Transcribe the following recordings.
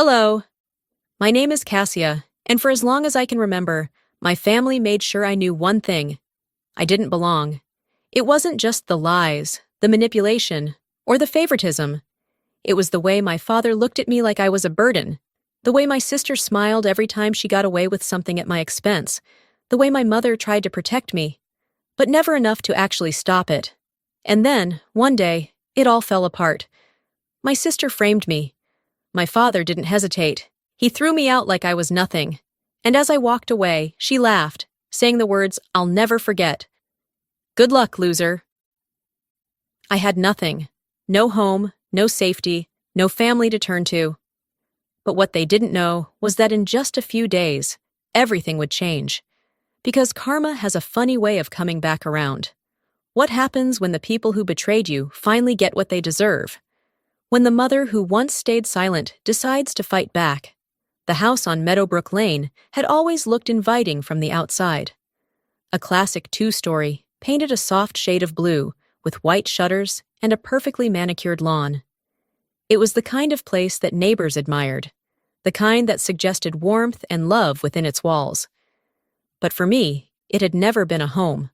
Hello, my name is Cassia, and for as long as I can remember, my family made sure I knew one thing. I didn't belong. It wasn't just the lies, the manipulation, or the favoritism. It was the way my father looked at me like I was a burden, the way my sister smiled every time she got away with something at my expense, the way my mother tried to protect me, but never enough to actually stop it. And then, one day, it all fell apart. My sister framed me. My father didn't hesitate. He threw me out like I was nothing. And as I walked away, she laughed, saying the words I'll never forget. "Good luck, loser." I had nothing. No home, no safety, no family to turn to. But what they didn't know was that in just a few days, everything would change. Because karma has a funny way of coming back around. What happens when the people who betrayed you finally get what they deserve? When the mother who once stayed silent decides to fight back. The house on Meadowbrook Lane had always looked inviting from the outside. A classic two-story, painted a soft shade of blue, with white shutters and a perfectly manicured lawn. It was the kind of place that neighbors admired, the kind that suggested warmth and love within its walls. But for me, it had never been a home.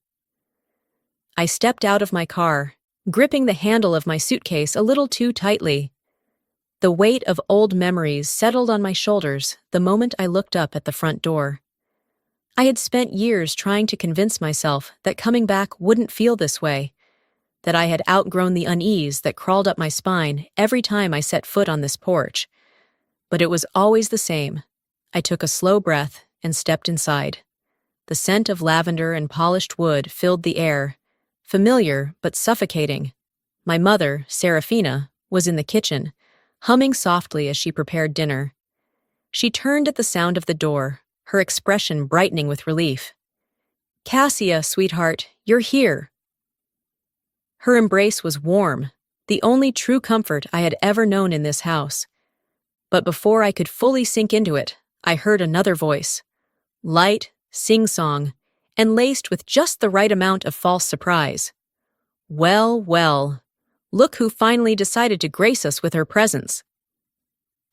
I stepped out of my car, gripping the handle of my suitcase a little too tightly. The weight of old memories settled on my shoulders the moment I looked up at the front door. I had spent years trying to convince myself that coming back wouldn't feel this way, that I had outgrown the unease that crawled up my spine every time I set foot on this porch. But it was always the same. I took a slow breath and stepped inside. The scent of lavender and polished wood filled the air, familiar but suffocating. My mother, Serafina, was in the kitchen, humming softly as she prepared dinner. She turned at the sound of the door, her expression brightening with relief. "Cassia, sweetheart, you're here." Her embrace was warm, the only true comfort I had ever known in this house. But before I could fully sink into it, I heard another voice, light, sing-song, and laced with just the right amount of false surprise. "Well, well, look who finally decided to grace us with her presence."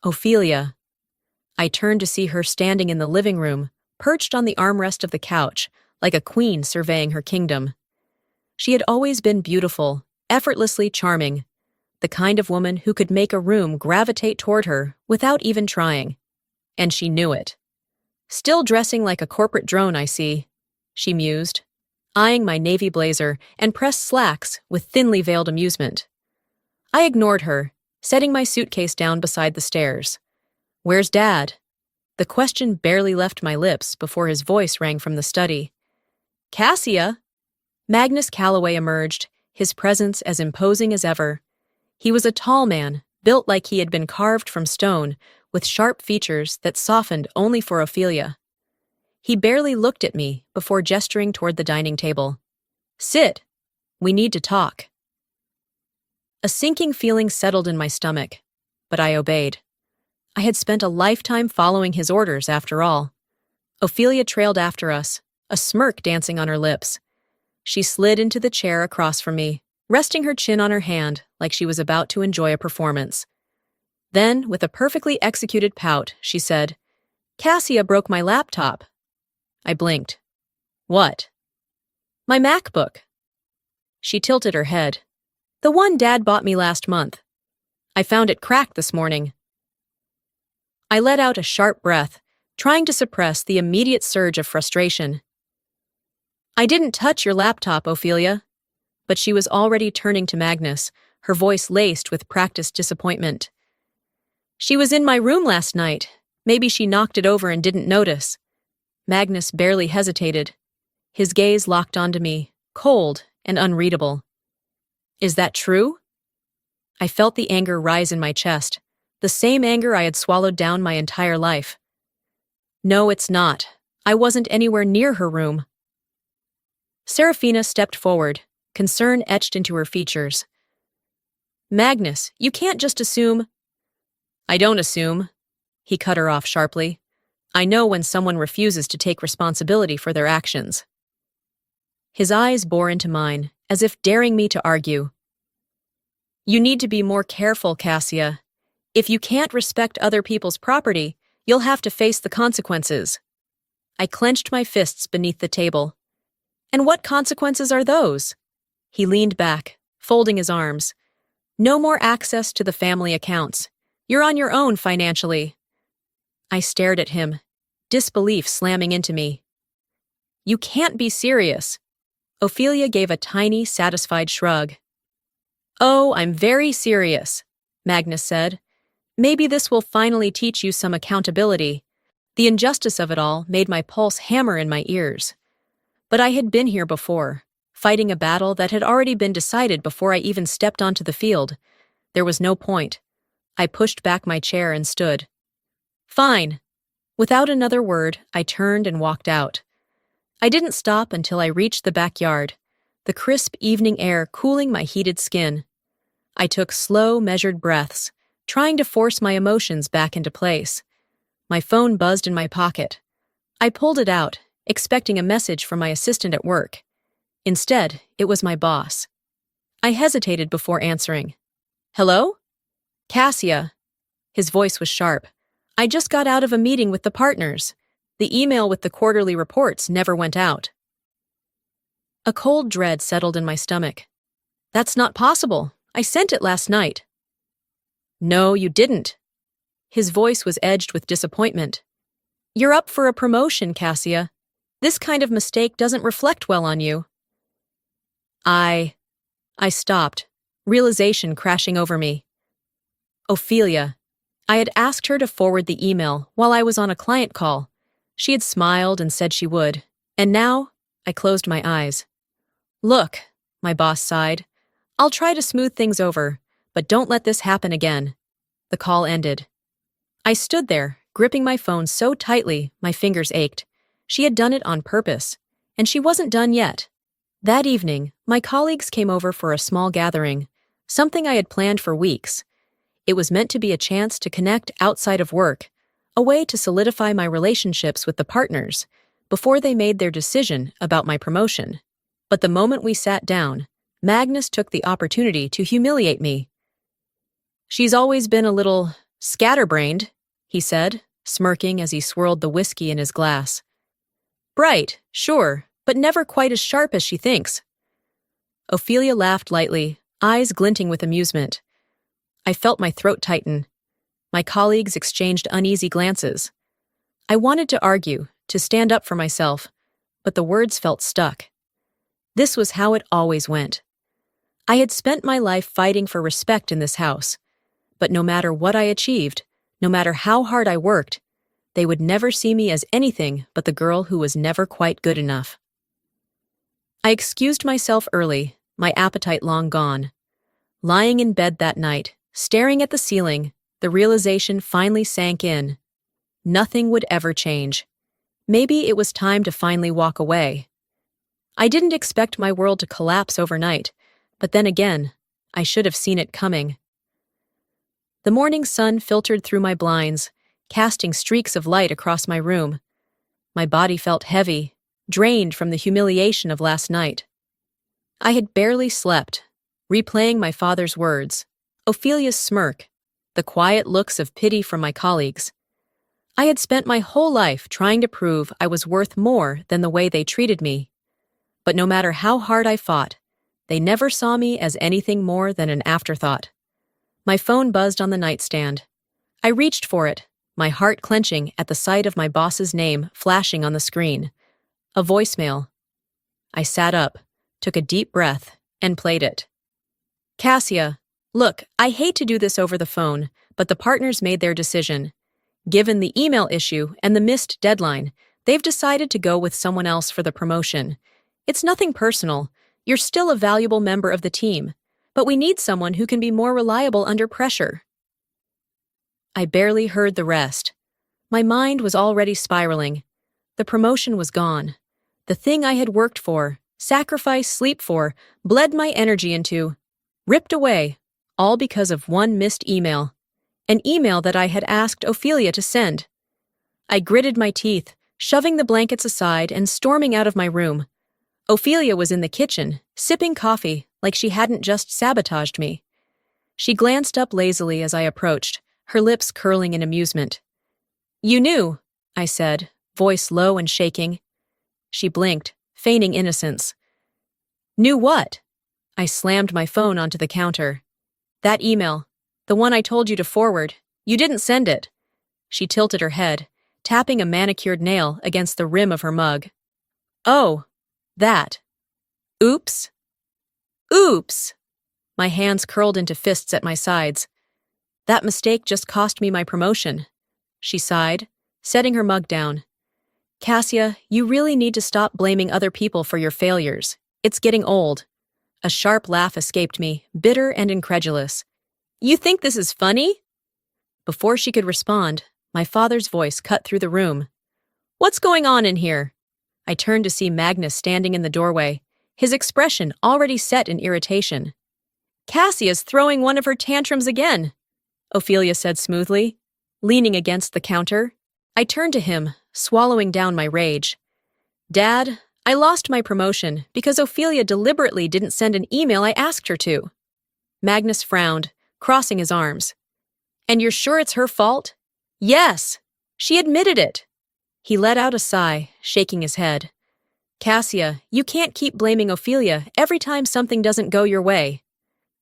Ophelia. I turned to see her standing in the living room, perched on the armrest of the couch, like a queen surveying her kingdom. She had always been beautiful, effortlessly charming, the kind of woman who could make a room gravitate toward her without even trying. And she knew it. "Still dressing like a corporate drone, I see," she mused, eyeing my navy blazer and pressed slacks with thinly veiled amusement. I ignored her, setting my suitcase down beside the stairs. "Where's Dad?" The question barely left my lips before his voice rang from the study. "Cassia!" Magnus Calloway emerged, his presence as imposing as ever. He was a tall man, built like he had been carved from stone, with sharp features that softened only for Ophelia. He barely looked at me before gesturing toward the dining table. "Sit. We need to talk." A sinking feeling settled in my stomach, but I obeyed. I had spent a lifetime following his orders, after all. Ophelia trailed after us, a smirk dancing on her lips. She slid into the chair across from me, resting her chin on her hand like she was about to enjoy a performance. Then, with a perfectly executed pout, she said, "Cassia broke my laptop." I blinked. "What?" "My MacBook." She tilted her head. "The one Dad bought me last month. I found it cracked this morning." I let out a sharp breath, trying to suppress the immediate surge of frustration. "I didn't touch your laptop, Ophelia." But she was already turning to Magnus, her voice laced with practiced disappointment. "She was in my room last night. Maybe she knocked it over and didn't notice." Magnus barely hesitated. His gaze locked onto me, cold and unreadable. "Is that true?" I felt the anger rise in my chest, the same anger I had swallowed down my entire life. "No, it's not. I wasn't anywhere near her room." Serafina stepped forward, concern etched into her features. "Magnus, you can't just assume—" "I don't assume," he cut her off sharply. "I know when someone refuses to take responsibility for their actions." His eyes bore into mine, as if daring me to argue. "You need to be more careful, Cassia. If you can't respect other people's property, you'll have to face the consequences. I clenched my fists beneath the table. And what consequences are those? He leaned back, folding his arms. No more access to the family accounts. You're on your own financially. I stared at him, disbelief slamming into me. You can't be serious. Ophelia gave a tiny, satisfied shrug. Oh, I'm very serious, Magnus said. Maybe this will finally teach you some accountability. The injustice of it all made my pulse hammer in my ears. But I had been here before, fighting a battle that had already been decided before I even stepped onto the field. There was no point. I pushed back my chair and stood. Fine. Without another word, I turned and walked out. I didn't stop until I reached the backyard, the crisp evening air cooling my heated skin. I took slow, measured breaths, trying to force my emotions back into place. My phone buzzed in my pocket. I pulled it out, expecting a message from my assistant at work. Instead, it was my boss. I hesitated before answering. Hello? Cassia. His voice was sharp. I just got out of a meeting with the partners. The email with the quarterly reports never went out. A cold dread settled in my stomach. That's not possible. I sent it last night. No, you didn't. His voice was edged with disappointment. You're up for a promotion, Cassia. This kind of mistake doesn't reflect well on you. I stopped, realization crashing over me. Ophelia. I had asked her to forward the email while I was on a client call. She had smiled and said she would, and now I closed my eyes. Look, my boss sighed. I'll try to smooth things over, but don't let this happen again. The call ended. I stood there, gripping my phone so tightly my fingers ached. She had done it on purpose, and she wasn't done yet. That evening, my colleagues came over for a small gathering, something I had planned for weeks. It was meant to be a chance to connect outside of work, a way to solidify my relationships with the partners before they made their decision about my promotion. But the moment we sat down, Magnus took the opportunity to humiliate me. She's always been a little scatterbrained, he said, smirking as he swirled the whiskey in his glass. Bright, sure, but never quite as sharp as she thinks. Ophelia laughed lightly, eyes glinting with amusement. I felt my throat tighten. My colleagues exchanged uneasy glances. I wanted to argue, to stand up for myself, but the words felt stuck. This was how it always went. I had spent my life fighting for respect in this house, but no matter what I achieved, no matter how hard I worked, they would never see me as anything but the girl who was never quite good enough. I excused myself early, my appetite long gone. Lying in bed that night, staring at the ceiling, the realization finally sank in. Nothing would ever change. Maybe it was time to finally walk away. I didn't expect my world to collapse overnight, but then again, I should have seen it coming. The morning sun filtered through my blinds, casting streaks of light across my room. My body felt heavy, drained from the humiliation of last night. I had barely slept, replaying my father's words, Ophelia's smirk, the quiet looks of pity from my colleagues. I had spent my whole life trying to prove I was worth more than the way they treated me. But no matter how hard I fought, they never saw me as anything more than an afterthought. My phone buzzed on the nightstand. I reached for it, my heart clenching at the sight of my boss's name flashing on the screen. A voicemail. I sat up, took a deep breath, and played it. Cassia, look, I hate to do this over the phone, but the partners made their decision. Given the email issue and the missed deadline, they've decided to go with someone else for the promotion. It's nothing personal. You're still a valuable member of the team, but we need someone who can be more reliable under pressure. I barely heard the rest. My mind was already spiraling. The promotion was gone. The thing I had worked for, sacrificed sleep for, bled my energy into, ripped away, all because of one missed email. An email that I had asked Ophelia to send. I gritted my teeth, shoving the blankets aside and storming out of my room. Ophelia was in the kitchen, sipping coffee like she hadn't just sabotaged me. She glanced up lazily as I approached, her lips curling in amusement. "You knew," I said, voice low and shaking. She blinked, feigning innocence. "Knew what?" I slammed my phone onto the counter. "That email. The one I told you to forward. You didn't send it." She tilted her head, tapping a manicured nail against the rim of her mug. "Oh, that. Oops. Oops." My hands curled into fists at my sides. "That mistake just cost me my promotion." She sighed, setting her mug down. "Cassia, you really need to stop blaming other people for your failures. It's getting old." A sharp laugh escaped me, bitter and incredulous. "You think this is funny?" Before she could respond, my father's voice cut through the room. "What's going on in here?" I turned to see Magnus standing in the doorway, his expression already set in irritation. "Cassia's throwing one of her tantrums again," Ophelia said smoothly, leaning against the counter. I turned to him, swallowing down my rage. "Dad, I lost my promotion because Ophelia deliberately didn't send an email I asked her to." Magnus frowned, crossing his arms. "And you're sure it's her fault?" "Yes! She admitted it!" He let out a sigh, shaking his head. "Cassia, you can't keep blaming Ophelia every time something doesn't go your way.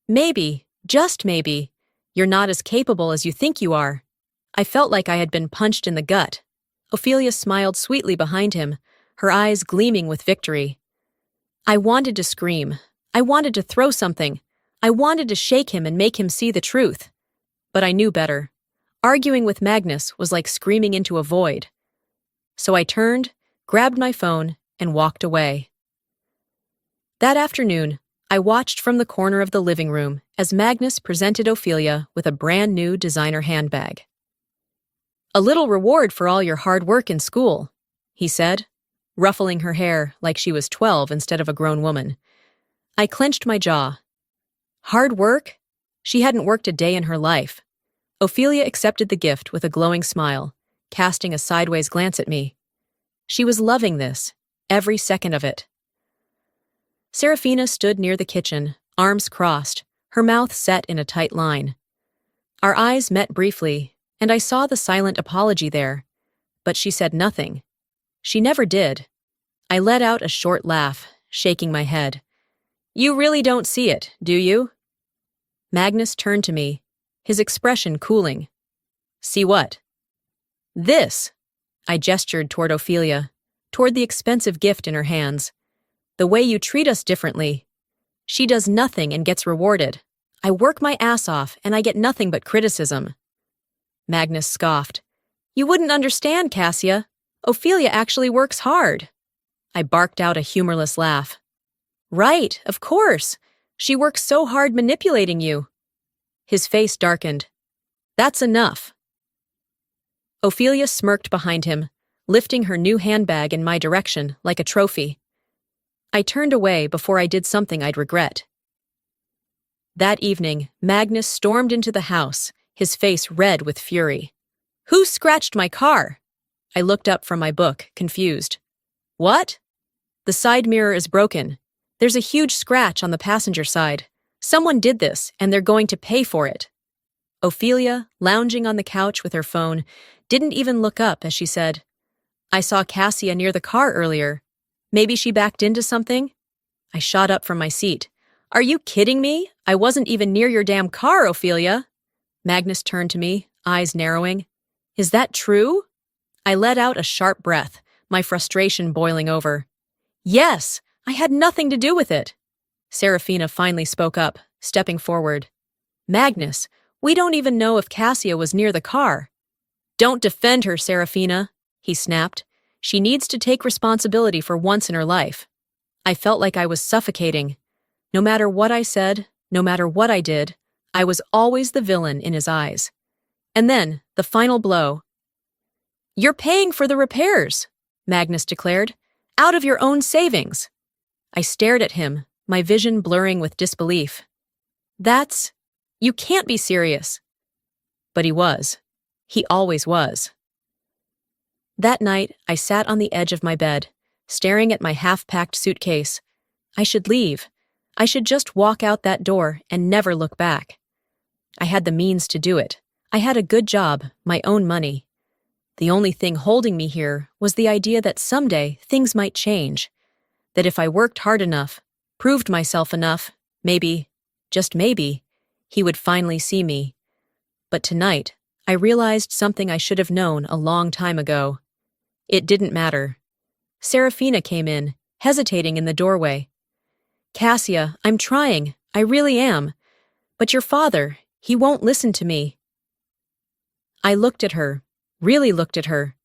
Maybe, just maybe, you're not as capable as you think you are." I felt like I had been punched in the gut. Ophelia smiled sweetly behind him, her eyes gleaming with victory. I wanted to scream. I wanted to throw something. I wanted to shake him and make him see the truth. But I knew better. Arguing with Magnus was like screaming into a void. So I turned, grabbed my phone, and walked away. That afternoon, I watched from the corner of the living room as Magnus presented Ophelia with a brand new designer handbag. "A little reward for all your hard work in school," he said, ruffling her hair like she was 12 instead of a grown woman. I clenched my jaw. Hard work? She hadn't worked a day in her life. Ophelia accepted the gift with a glowing smile, casting a sideways glance at me. She was loving this, every second of it. Serafina stood near the kitchen, arms crossed, her mouth set in a tight line. Our eyes met briefly, and I saw the silent apology there, but she said nothing. She never did. I let out a short laugh, shaking my head. "You really don't see it, do you?" Magnus turned to me, his expression cooling. "See what?" "This." I gestured toward Ophelia, toward the expensive gift in her hands. "The way you treat us differently. She does nothing and gets rewarded. I work my ass off and I get nothing but criticism." Magnus scoffed. "You wouldn't understand, Cassia. Ophelia actually works hard." I barked out a humorless laugh. "Right, of course. She works so hard manipulating you." His face darkened. "That's enough." Ophelia smirked behind him, lifting her new handbag in my direction like a trophy. I turned away before I did something I'd regret. That evening, Magnus stormed into the house, his face red with fury. "Who scratched my car?" I looked up from my book, confused. "What?" "The side mirror is broken. There's a huge scratch on the passenger side. Someone did this, and they're going to pay for it." Ophelia, lounging on the couch with her phone, didn't even look up as she said, "I saw Cassia near the car earlier. Maybe she backed into something?" I shot up from my seat. "Are you kidding me? I wasn't even near your damn car, Ophelia." Magnus turned to me, eyes narrowing. "Is that true?" I let out a sharp breath, my frustration boiling over. "Yes, I had nothing to do with it." Serafina finally spoke up, stepping forward. "Magnus, we don't even know if Cassia was near the car." "Don't defend her, Serafina," he snapped. "She needs to take responsibility for once in her life." I felt like I was suffocating. No matter what I said, no matter what I did, I was always the villain in his eyes. And then, the final blow. "You're paying for the repairs," Magnus declared, "out of your own savings." I stared at him, my vision blurring with disbelief. You can't be serious." But he was. He always was. That night, I sat on the edge of my bed, staring at my half-packed suitcase. I should leave. I should just walk out that door and never look back. I had the means to do it. I had a good job, my own money. The only thing holding me here was the idea that someday things might change. That if I worked hard enough, proved myself enough, maybe, just maybe, he would finally see me. But tonight, I realized something I should have known a long time ago. It didn't matter. Serafina came in, hesitating in the doorway. "Cassia, I'm trying, I really am. But your father, he won't listen to me." I looked at her, really looked at her.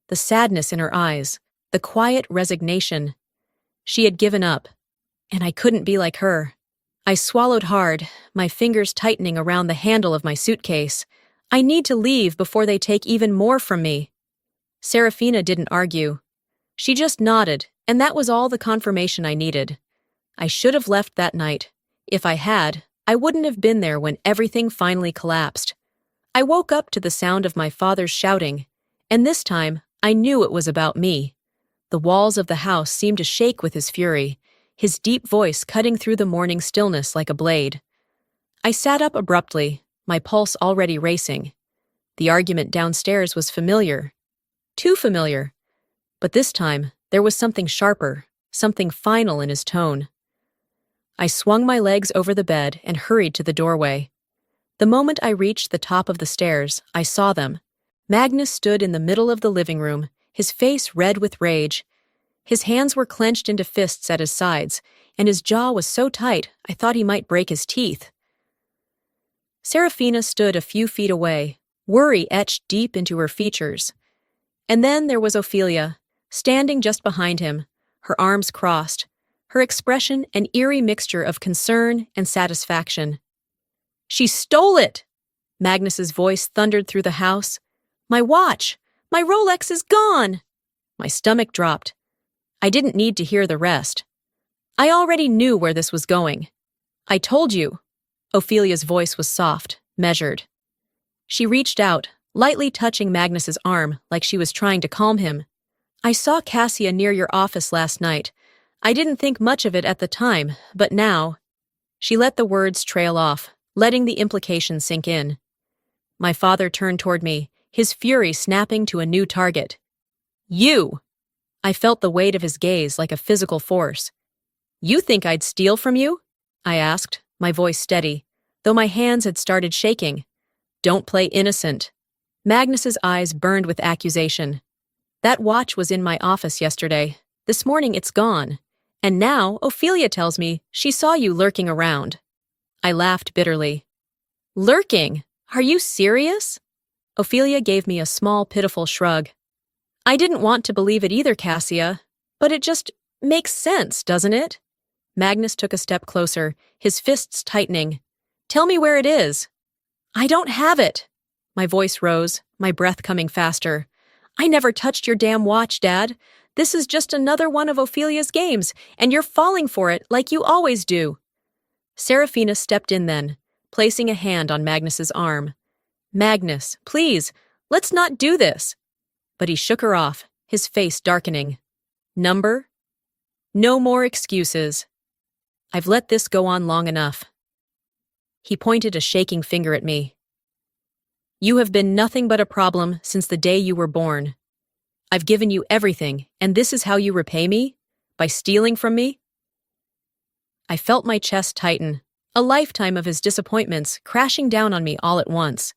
The sadness in her eyes, the quiet resignation. She had given up, and I couldn't be like her. I swallowed hard, my fingers tightening around the handle of my suitcase. I need to leave before they take even more from me. Serafina didn't argue. She just nodded, and that was all the confirmation I needed. I should have left that night. If I had, I wouldn't have been there when everything finally collapsed. I woke up to the sound of my father's shouting, and this time I knew it was about me. The walls of the house seemed to shake with his fury, his deep voice cutting through the morning stillness like a blade. I sat up abruptly, my pulse already racing. The argument downstairs was familiar. Too familiar. But this time, there was something sharper, something final in his tone. I swung my legs over the bed and hurried to the doorway. The moment I reached the top of the stairs, I saw them. Magnus stood in the middle of the living room, his face red with rage. His hands were clenched into fists at his sides, and his jaw was so tight I thought he might break his teeth. Serafina stood a few feet away, worry etched deep into her features. And then there was Ophelia, standing just behind him, her arms crossed, her expression an eerie mixture of concern and satisfaction. "She stole it!" Magnus's voice thundered through the house. "My watch! My Rolex is gone!" My stomach dropped. I didn't need to hear the rest. I already knew where this was going. "I told you." Ophelia's voice was soft, measured. She reached out, lightly touching Magnus's arm like she was trying to calm him. "I saw Cassia near your office last night. I didn't think much of it at the time, but now—" She let the words trail off, letting the implication sink in. My father turned toward me, his fury snapping to a new target. "You!" I felt the weight of his gaze like a physical force. "You think I'd steal from you?" I asked, my voice steady, though my hands had started shaking. "Don't play innocent." Magnus's eyes burned with accusation. "That watch was in my office yesterday. This morning it's gone. And now Ophelia tells me she saw you lurking around." I laughed bitterly. "Lurking? Are you serious?" Ophelia gave me a small, pitiful shrug. "I didn't want to believe it either, Cassia, but it just makes sense, doesn't it?" Magnus took a step closer, his fists tightening. "Tell me where it is." "I don't have it." My voice rose, my breath coming faster. "I never touched your damn watch, Dad. This is just another one of Ophelia's games, and you're falling for it like you always do." Serafina stepped in then, placing a hand on Magnus's arm. "Magnus, please, let's not do this." But he shook her off, his face darkening. "Number? No more excuses. I've let this go on long enough." He pointed a shaking finger at me. "You have been nothing but a problem since the day you were born. I've given you everything, and this is how you repay me? By stealing from me?" I felt my chest tighten, a lifetime of his disappointments crashing down on me all at once.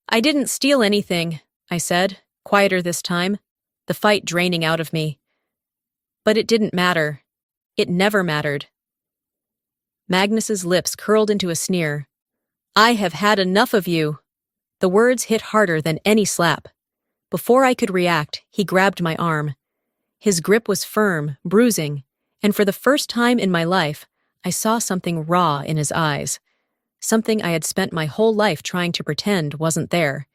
"I didn't steal anything," I said, quieter this time, the fight draining out of me. But it didn't matter. It never mattered. Magnus's lips curled into a sneer. "I have had enough of you." The words hit harder than any slap. Before I could react, he grabbed my arm. His grip was firm, bruising, and for the first time in my life, I saw something raw in his eyes. Something I had spent my whole life trying to pretend wasn't there.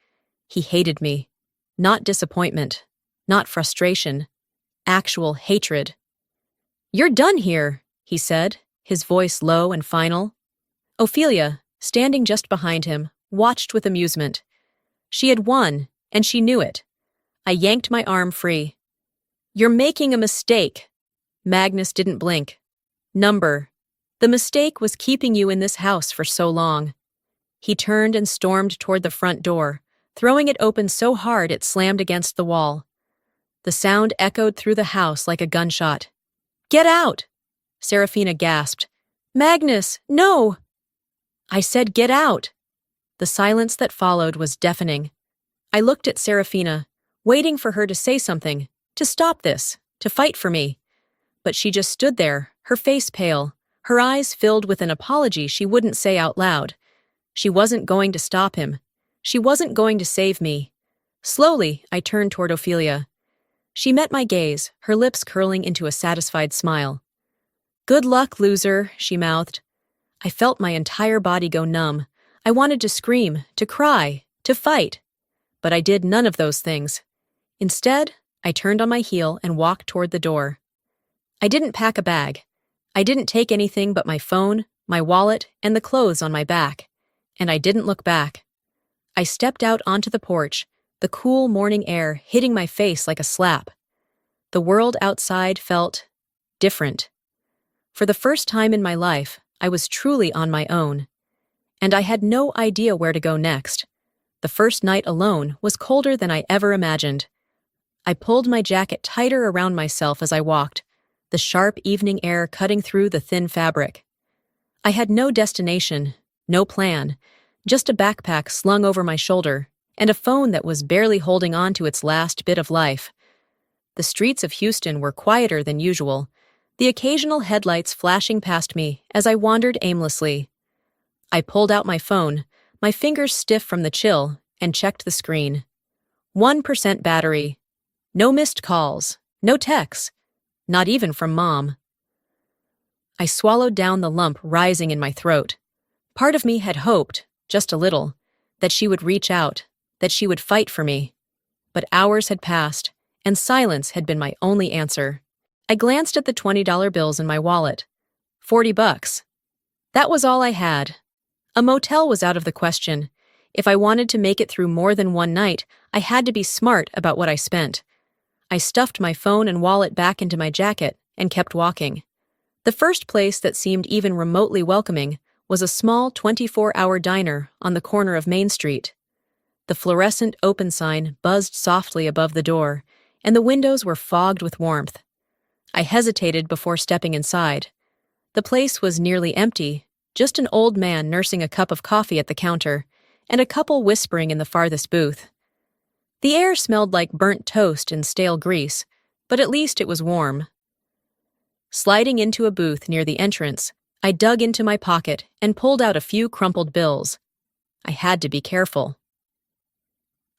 He hated me. Not disappointment, not frustration, actual hatred. "You're done here," he said, his voice low and final. Ophelia, standing just behind him, watched with amusement. She had won, and she knew it. I yanked my arm free. "You're making a mistake." Magnus didn't blink. "Number. The mistake was keeping you in this house for so long." He turned and stormed toward the front door, throwing it open so hard it slammed against the wall. The sound echoed through the house like a gunshot. "Get out!" Serafina gasped. "Magnus, no!" I said, "Get out!" The silence that followed was deafening. I looked at Serafina, waiting for her to say something, to stop this, to fight for me. But she just stood there, her face pale, her eyes filled with an apology she wouldn't say out loud. She wasn't going to stop him. She wasn't going to save me. Slowly, I turned toward Ophelia. She met my gaze, her lips curling into a satisfied smile. "Good luck, loser," she mouthed. I felt my entire body go numb. I wanted to scream, to cry, to fight. But I did none of those things. Instead, I turned on my heel and walked toward the door. I didn't pack a bag. I didn't take anything but my phone, my wallet, and the clothes on my back. And I didn't look back. I stepped out onto the porch, the cool morning air hitting my face like a slap. The world outside felt different. For the first time in my life, I was truly on my own. And I had no idea where to go next. The first night alone was colder than I ever imagined. I pulled my jacket tighter around myself as I walked, the sharp evening air cutting through the thin fabric. I had no destination, no plan, just a backpack slung over my shoulder, and a phone that was barely holding on to its last bit of life. The streets of Houston were quieter than usual, the occasional headlights flashing past me as I wandered aimlessly. I pulled out my phone, my fingers stiff from the chill, and checked the screen. 1% battery. No missed calls, no texts, not even from Mom. I swallowed down the lump rising in my throat. Part of me had hoped, just a little, that she would reach out, that she would fight for me. But hours had passed, and silence had been my only answer. I glanced at the $20 bills in my wallet. $40. That was all I had. A motel was out of the question. If I wanted to make it through more than one night, I had to be smart about what I spent. I stuffed my phone and wallet back into my jacket and kept walking. The first place that seemed even remotely welcoming was a small 24-hour diner on the corner of Main Street. The fluorescent open sign buzzed softly above the door, and the windows were fogged with warmth. I hesitated before stepping inside. The place was nearly empty, just an old man nursing a cup of coffee at the counter, and a couple whispering in the farthest booth. The air smelled like burnt toast and stale grease, but at least it was warm. Sliding into a booth near the entrance, I dug into my pocket and pulled out a few crumpled bills. I had to be careful.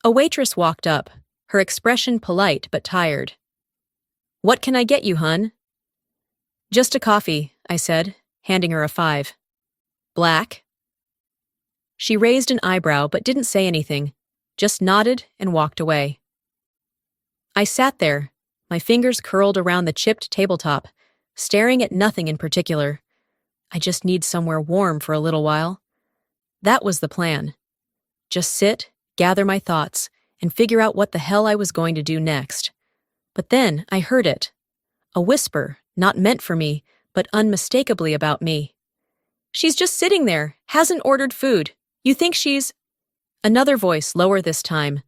A waitress walked up, her expression polite but tired. "What can I get you, hun?" "Just a coffee," I said, handing her a $5. "Black?" She raised an eyebrow but didn't say anything, just nodded and walked away. I sat there, my fingers curled around the chipped tabletop, staring at nothing in particular. I just need somewhere warm for a little while. That was the plan. Just sit, gather my thoughts, and figure out what the hell I was going to do next. But then I heard it. A whisper, not meant for me, but unmistakably about me. "She's just sitting there, hasn't ordered food. You think she's—" Another voice, lower this time.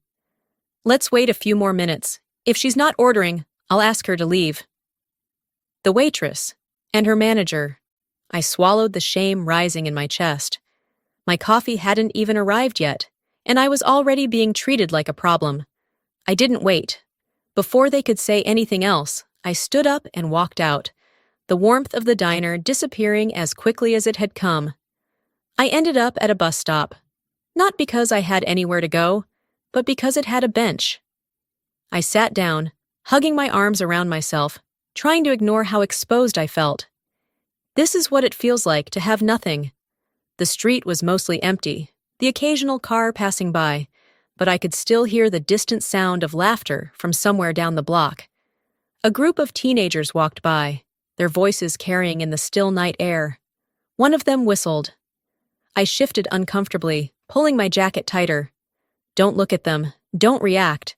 "Let's wait a few more minutes. If she's not ordering, I'll ask her to leave." The waitress, and her manager. I swallowed the shame rising in my chest. My coffee hadn't even arrived yet, and I was already being treated like a problem. I didn't wait. Before they could say anything else, I stood up and walked out, the warmth of the diner disappearing as quickly as it had come. I ended up at a bus stop, not because I had anywhere to go, but because it had a bench. I sat down, hugging my arms around myself, trying to ignore how exposed I felt. This is what it feels like to have nothing. The street was mostly empty, the occasional car passing by, but I could still hear the distant sound of laughter from somewhere down the block. A group of teenagers walked by, their voices carrying in the still night air. One of them whistled. I shifted uncomfortably, pulling my jacket tighter. Don't look at them, don't react.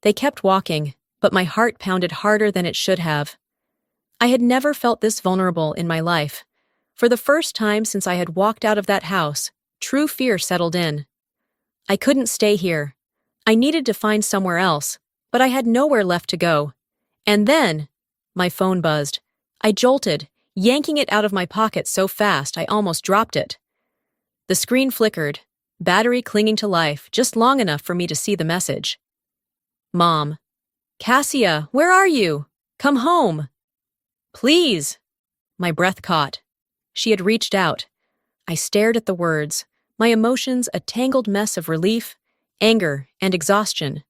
They kept walking, but my heart pounded harder than it should have. I had never felt this vulnerable in my life. For the first time since I had walked out of that house, true fear settled in. I couldn't stay here. I needed to find somewhere else, but I had nowhere left to go. And then, my phone buzzed. I jolted, yanking it out of my pocket so fast I almost dropped it. The screen flickered, battery clinging to life just long enough for me to see the message. Mom. Cassia, where are you? Come home. Please. My breath caught. She had reached out. I stared at the words, my emotions a tangled mess of relief, anger, and exhaustion.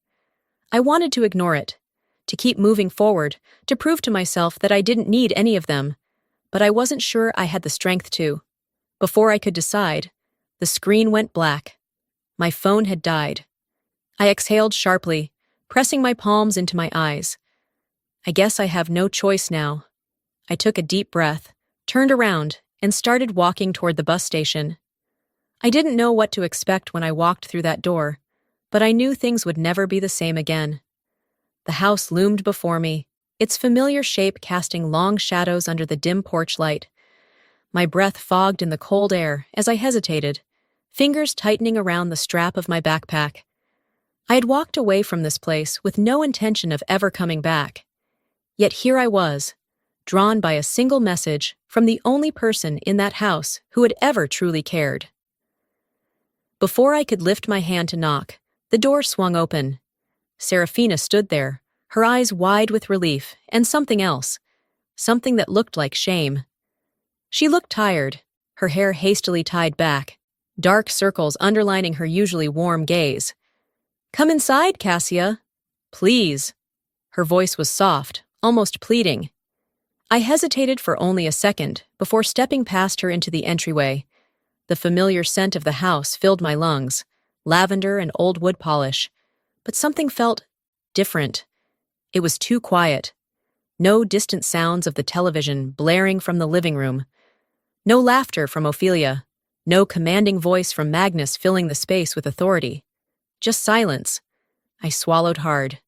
I wanted to ignore it, to keep moving forward, to prove to myself that I didn't need any of them, but I wasn't sure I had the strength to. Before I could decide, the screen went black. My phone had died. I exhaled sharply, pressing my palms into my eyes. I guess I have no choice now. I took a deep breath, turned around, and started walking toward the bus station. I didn't know what to expect when I walked through that door, but I knew things would never be the same again. The house loomed before me, its familiar shape casting long shadows under the dim porch light. My breath fogged in the cold air as I hesitated, fingers tightening around the strap of my backpack. I had walked away from this place with no intention of ever coming back. Yet here I was, drawn by a single message from the only person in that house who had ever truly cared. Before I could lift my hand to knock, the door swung open. Serafina stood there, her eyes wide with relief and something else, something that looked like shame. She looked tired, her hair hastily tied back, dark circles underlining her usually warm gaze. "Come inside, Cassia. Please." Her voice was soft, almost pleading. I hesitated for only a second before stepping past her into the entryway. The familiar scent of the house filled my lungs, lavender and old wood polish, but something felt different. It was too quiet. No distant sounds of the television blaring from the living room. No laughter from Ophelia. No commanding voice from Magnus filling the space with authority. Just silence. I swallowed hard.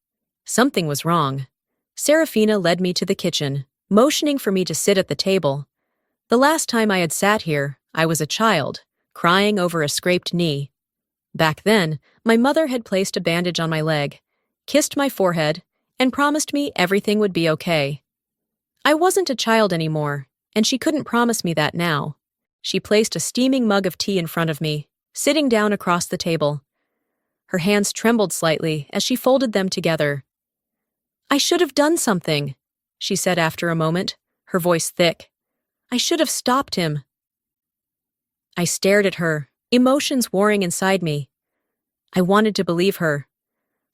Something was wrong. Serafina led me to the kitchen, motioning for me to sit at the table. The last time I had sat here, I was a child, crying over a scraped knee. Back then, my mother had placed a bandage on my leg, kissed my forehead, and promised me everything would be okay. I wasn't a child anymore, and she couldn't promise me that now. She placed a steaming mug of tea in front of me, sitting down across the table. Her hands trembled slightly as she folded them together. "I should have done something," she said after a moment, her voice thick. "I should have stopped him." I stared at her, emotions warring inside me. I wanted to believe her.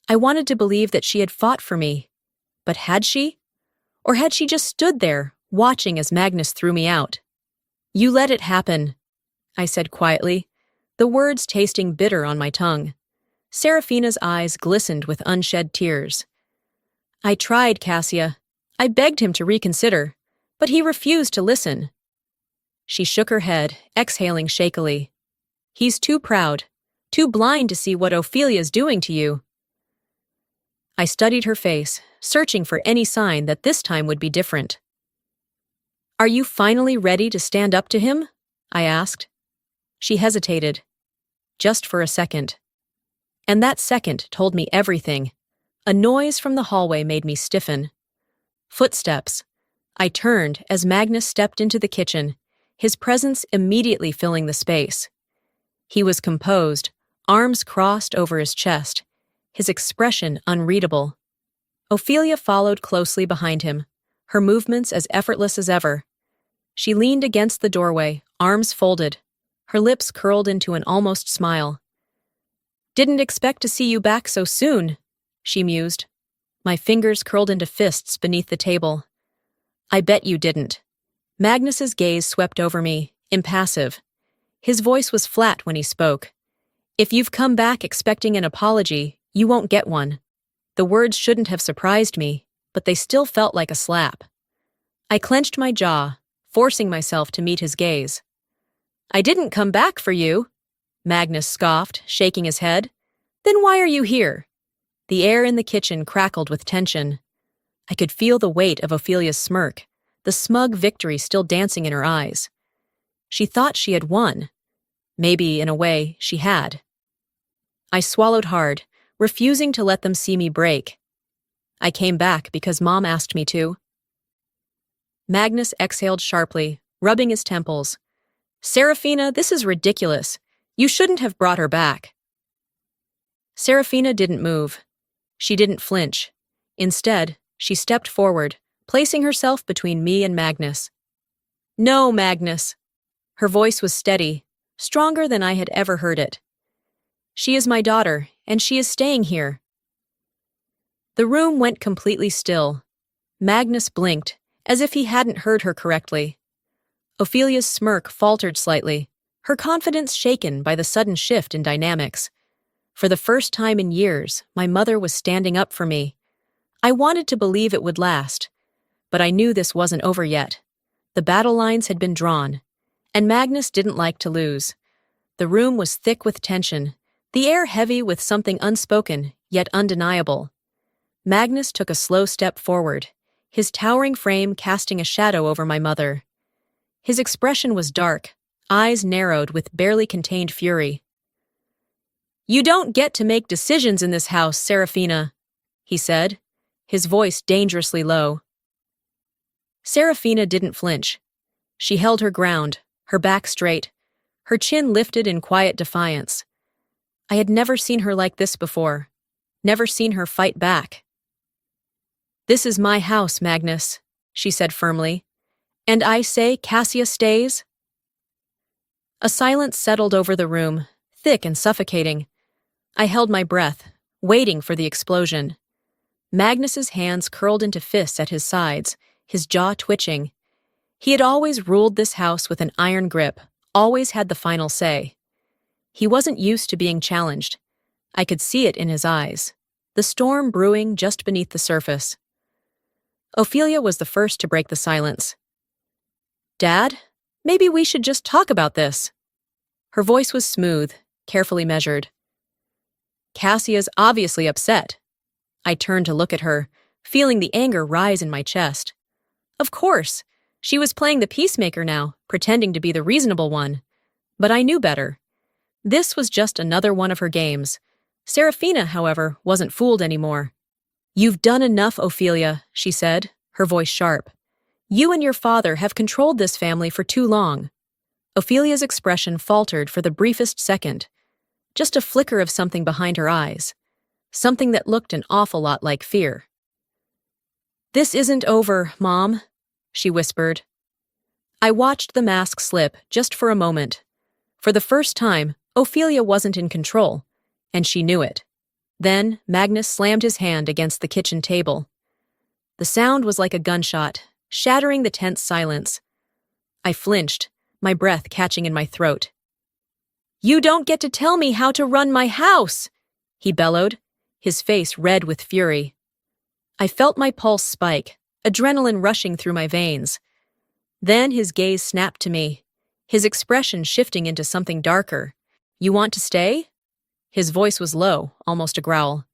I wanted to believe that she had fought for me. But had she? Or had she just stood there, watching as Magnus threw me out? "You let it happen," I said quietly, the words tasting bitter on my tongue. Serafina's eyes glistened with unshed tears. "I tried, Cassia. I begged him to reconsider, but he refused to listen." She shook her head, exhaling shakily. "He's too proud, too blind to see what Ophelia's doing to you." I studied her face, searching for any sign that this time would be different. "Are you finally ready to stand up to him?" I asked. She hesitated. Just for a second. And that second told me everything. A noise from the hallway made me stiffen. Footsteps. I turned as Magnus stepped into the kitchen, his presence immediately filling the space. He was composed, arms crossed over his chest, his expression unreadable. Ophelia followed closely behind him, her movements as effortless as ever. She leaned against the doorway, arms folded, her lips curled into an almost smile. "Didn't expect to see you back so soon," she mused. My fingers curled into fists beneath the table. "I bet you didn't." Magnus's gaze swept over me, impassive. His voice was flat when he spoke. "If you've come back expecting an apology, you won't get one." The words shouldn't have surprised me, but they still felt like a slap. I clenched my jaw, forcing myself to meet his gaze. "I didn't come back for you," Magnus scoffed, shaking his head. "Then why are you here?" The air in the kitchen crackled with tension. I could feel the weight of Ophelia's smirk, the smug victory still dancing in her eyes. She thought she had won. Maybe, in a way, she had. I swallowed hard, refusing to let them see me break. I came back because Mom asked me to. Magnus exhaled sharply, rubbing his temples. Serafina, this is ridiculous. You shouldn't have brought her back. Serafina didn't move. She didn't flinch. Instead, she stepped forward, placing herself between me and Magnus. No, Magnus. Her voice was steady, stronger than I had ever heard it. She is my daughter, and she is staying here. The room went completely still. Magnus blinked, as if he hadn't heard her correctly. Ophelia's smirk faltered slightly, her confidence shaken by the sudden shift in dynamics. For the first time in years, my mother was standing up for me. I wanted to believe it would last, but I knew this wasn't over yet. The battle lines had been drawn, and Magnus didn't like to lose. The room was thick with tension, the air heavy with something unspoken, yet undeniable. Magnus took a slow step forward, his towering frame casting a shadow over my mother. His expression was dark, eyes narrowed with barely contained fury. You don't get to make decisions in this house, Serafina, he said, his voice dangerously low. Serafina didn't flinch. She held her ground, her back straight, her chin lifted in quiet defiance. I had never seen her like this before, never seen her fight back. This is my house, Magnus, she said firmly. And I say Cassia stays? A silence settled over the room, thick and suffocating. I held my breath, waiting for the explosion. Magnus's hands curled into fists at his sides, his jaw twitching. He had always ruled this house with an iron grip, always had the final say. He wasn't used to being challenged. I could see it in his eyes, the storm brewing just beneath the surface. Ophelia was the first to break the silence. Dad, maybe we should just talk about this. Her voice was smooth, carefully measured. Cassia's obviously upset. I turned to look at her, feeling the anger rise in my chest. Of course, she was playing the peacemaker now, pretending to be the reasonable one. But I knew better. This was just another one of her games. Serafina, however, wasn't fooled anymore. You've done enough, Ophelia, she said, her voice sharp. You and your father have controlled this family for too long. Ophelia's expression faltered for the briefest second. Just a flicker of something behind her eyes. Something that looked an awful lot like fear. This isn't over, Mom, she whispered. I watched the mask slip just for a moment. For the first time, Ophelia wasn't in control, and she knew it. Then Magnus slammed his hand against the kitchen table. The sound was like a gunshot, shattering the tense silence. I flinched, my breath catching in my throat. You don't get to tell me how to run my house, he bellowed, his face red with fury. I felt my pulse spike, adrenaline rushing through my veins. Then his gaze snapped to me, his expression shifting into something darker. You want to stay? His voice was low, almost a growl.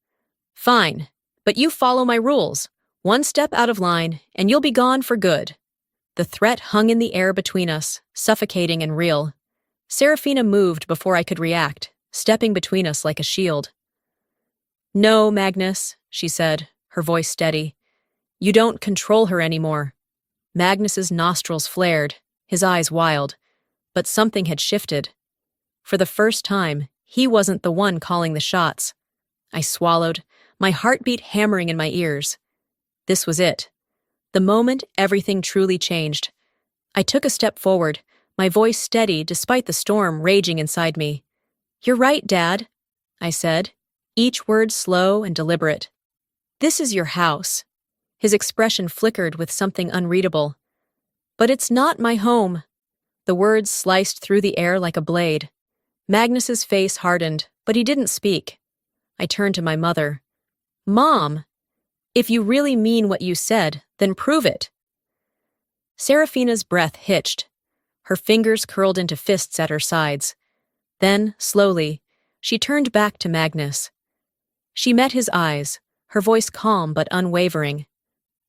Fine, but you follow my rules. One step out of line, and you'll be gone for good. The threat hung in the air between us, suffocating and real. Serafina moved before I could react, stepping between us like a shield. No, Magnus, she said, her voice steady. You don't control her anymore. Magnus's nostrils flared, his eyes wild, but something had shifted. For the first time, he wasn't the one calling the shots. I swallowed, my heartbeat hammering in my ears. This was it. The moment everything truly changed. I took a step forward, my voice steady despite the storm raging inside me. You're right, Dad, I said, each word slow and deliberate. This is your house. His expression flickered with something unreadable. But it's not my home. The words sliced through the air like a blade. Magnus's face hardened, but he didn't speak. I turned to my mother. Mom, if you really mean what you said, then prove it. Serafina's breath hitched. Her fingers curled into fists at her sides. Then, slowly, she turned back to Magnus. She met his eyes, her voice calm but unwavering.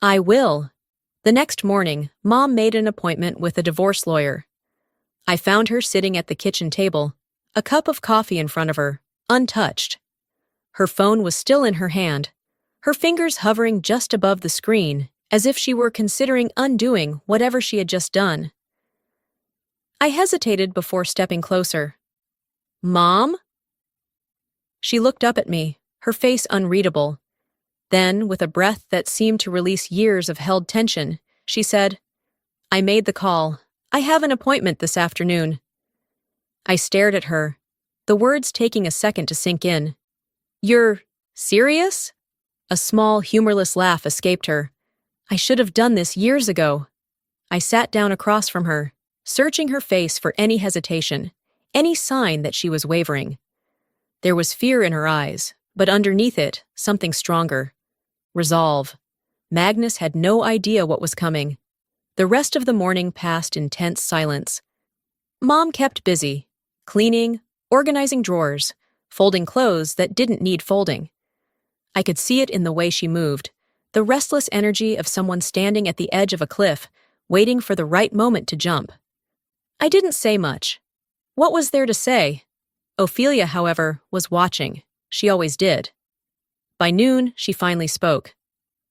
I will. The next morning, Mom made an appointment with a divorce lawyer. I found her sitting at the kitchen table, a cup of coffee in front of her, untouched. Her phone was still in her hand, her fingers hovering just above the screen, as if she were considering undoing whatever she had just done. I hesitated before stepping closer. "Mom?" She looked up at me, her face unreadable. Then, with a breath that seemed to release years of held tension, she said, "I made the call. I have an appointment this afternoon." I stared at her, the words taking a second to sink in. "You're serious?" A small, humorless laugh escaped her. "I should have done this years ago." I sat down across from her, searching her face for any hesitation, any sign that she was wavering. There was fear in her eyes, but underneath it, something stronger. Resolve. Magnus had no idea what was coming. The rest of the morning passed in tense silence. Mom kept busy, cleaning, organizing drawers, folding clothes that didn't need folding. I could see it in the way she moved, the restless energy of someone standing at the edge of a cliff, waiting for the right moment to jump. I didn't say much. What was there to say? Ophelia, however, was watching. She always did. By noon, she finally spoke.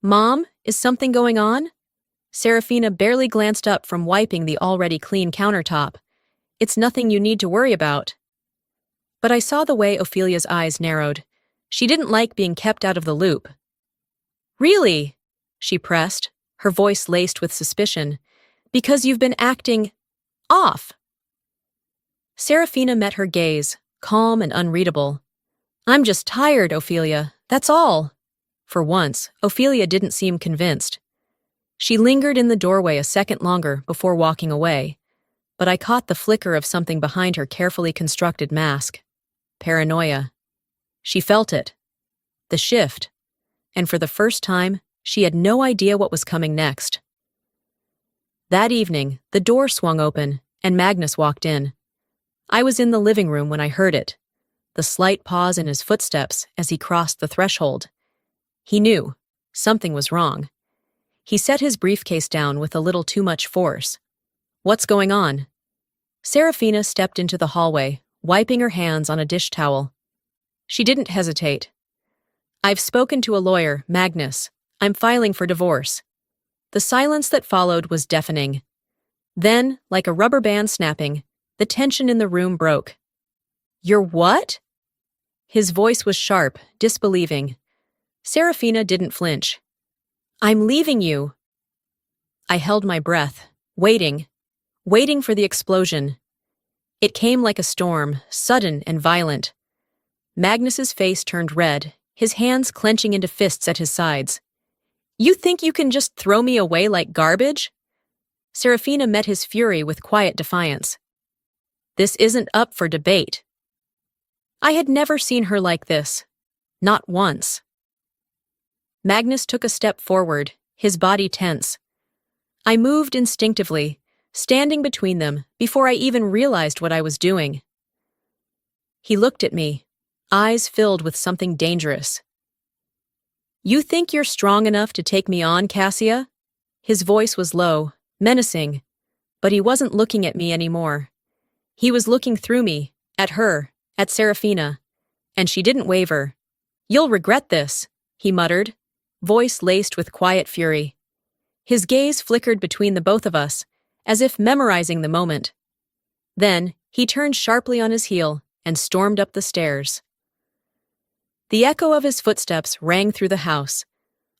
"Mom, is something going on?" Serafina barely glanced up from wiping the already clean countertop. "It's nothing you need to worry about." But I saw the way Ophelia's eyes narrowed. She didn't like being kept out of the loop. "Really?" she pressed, her voice laced with suspicion. "Because you've been acting off." Serafina met her gaze, calm and unreadable. "I'm just tired, Ophelia, that's all." For once, Ophelia didn't seem convinced. She lingered in the doorway a second longer before walking away, but I caught the flicker of something behind her carefully constructed mask. Paranoia. She felt it. The shift. And for the first time, she had no idea what was coming next. That evening, the door swung open, and Magnus walked in. I was in the living room when I heard it, the slight pause in his footsteps as he crossed the threshold. He knew. Something was wrong. He set his briefcase down with a little too much force. "What's going on?" Serafina stepped into the hallway, wiping her hands on a dish towel. She didn't hesitate. "I've spoken to a lawyer, Magnus. I'm filing for divorce." The silence that followed was deafening. Then, like a rubber band snapping, the tension in the room broke. "You're what?" His voice was sharp, disbelieving. Serafina didn't flinch. "I'm leaving you." I held my breath, waiting for the explosion. It came like a storm, sudden and violent. Magnus's face turned red, his hands clenching into fists at his sides. "You think you can just throw me away like garbage?" Serafina met his fury with quiet defiance. "This isn't up for debate." I had never seen her like this. Not once. Magnus took a step forward, his body tense. I moved instinctively, standing between them before I even realized what I was doing. He looked at me, eyes filled with something dangerous. "You think you're strong enough to take me on, Cassia?" His voice was low, menacing, but he wasn't looking at me anymore. He was looking through me, at her, at Serafina, and she didn't waver. "You'll regret this," he muttered, voice laced with quiet fury. His gaze flickered between the both of us, as if memorizing the moment. Then, he turned sharply on his heel and stormed up the stairs. The echo of his footsteps rang through the house.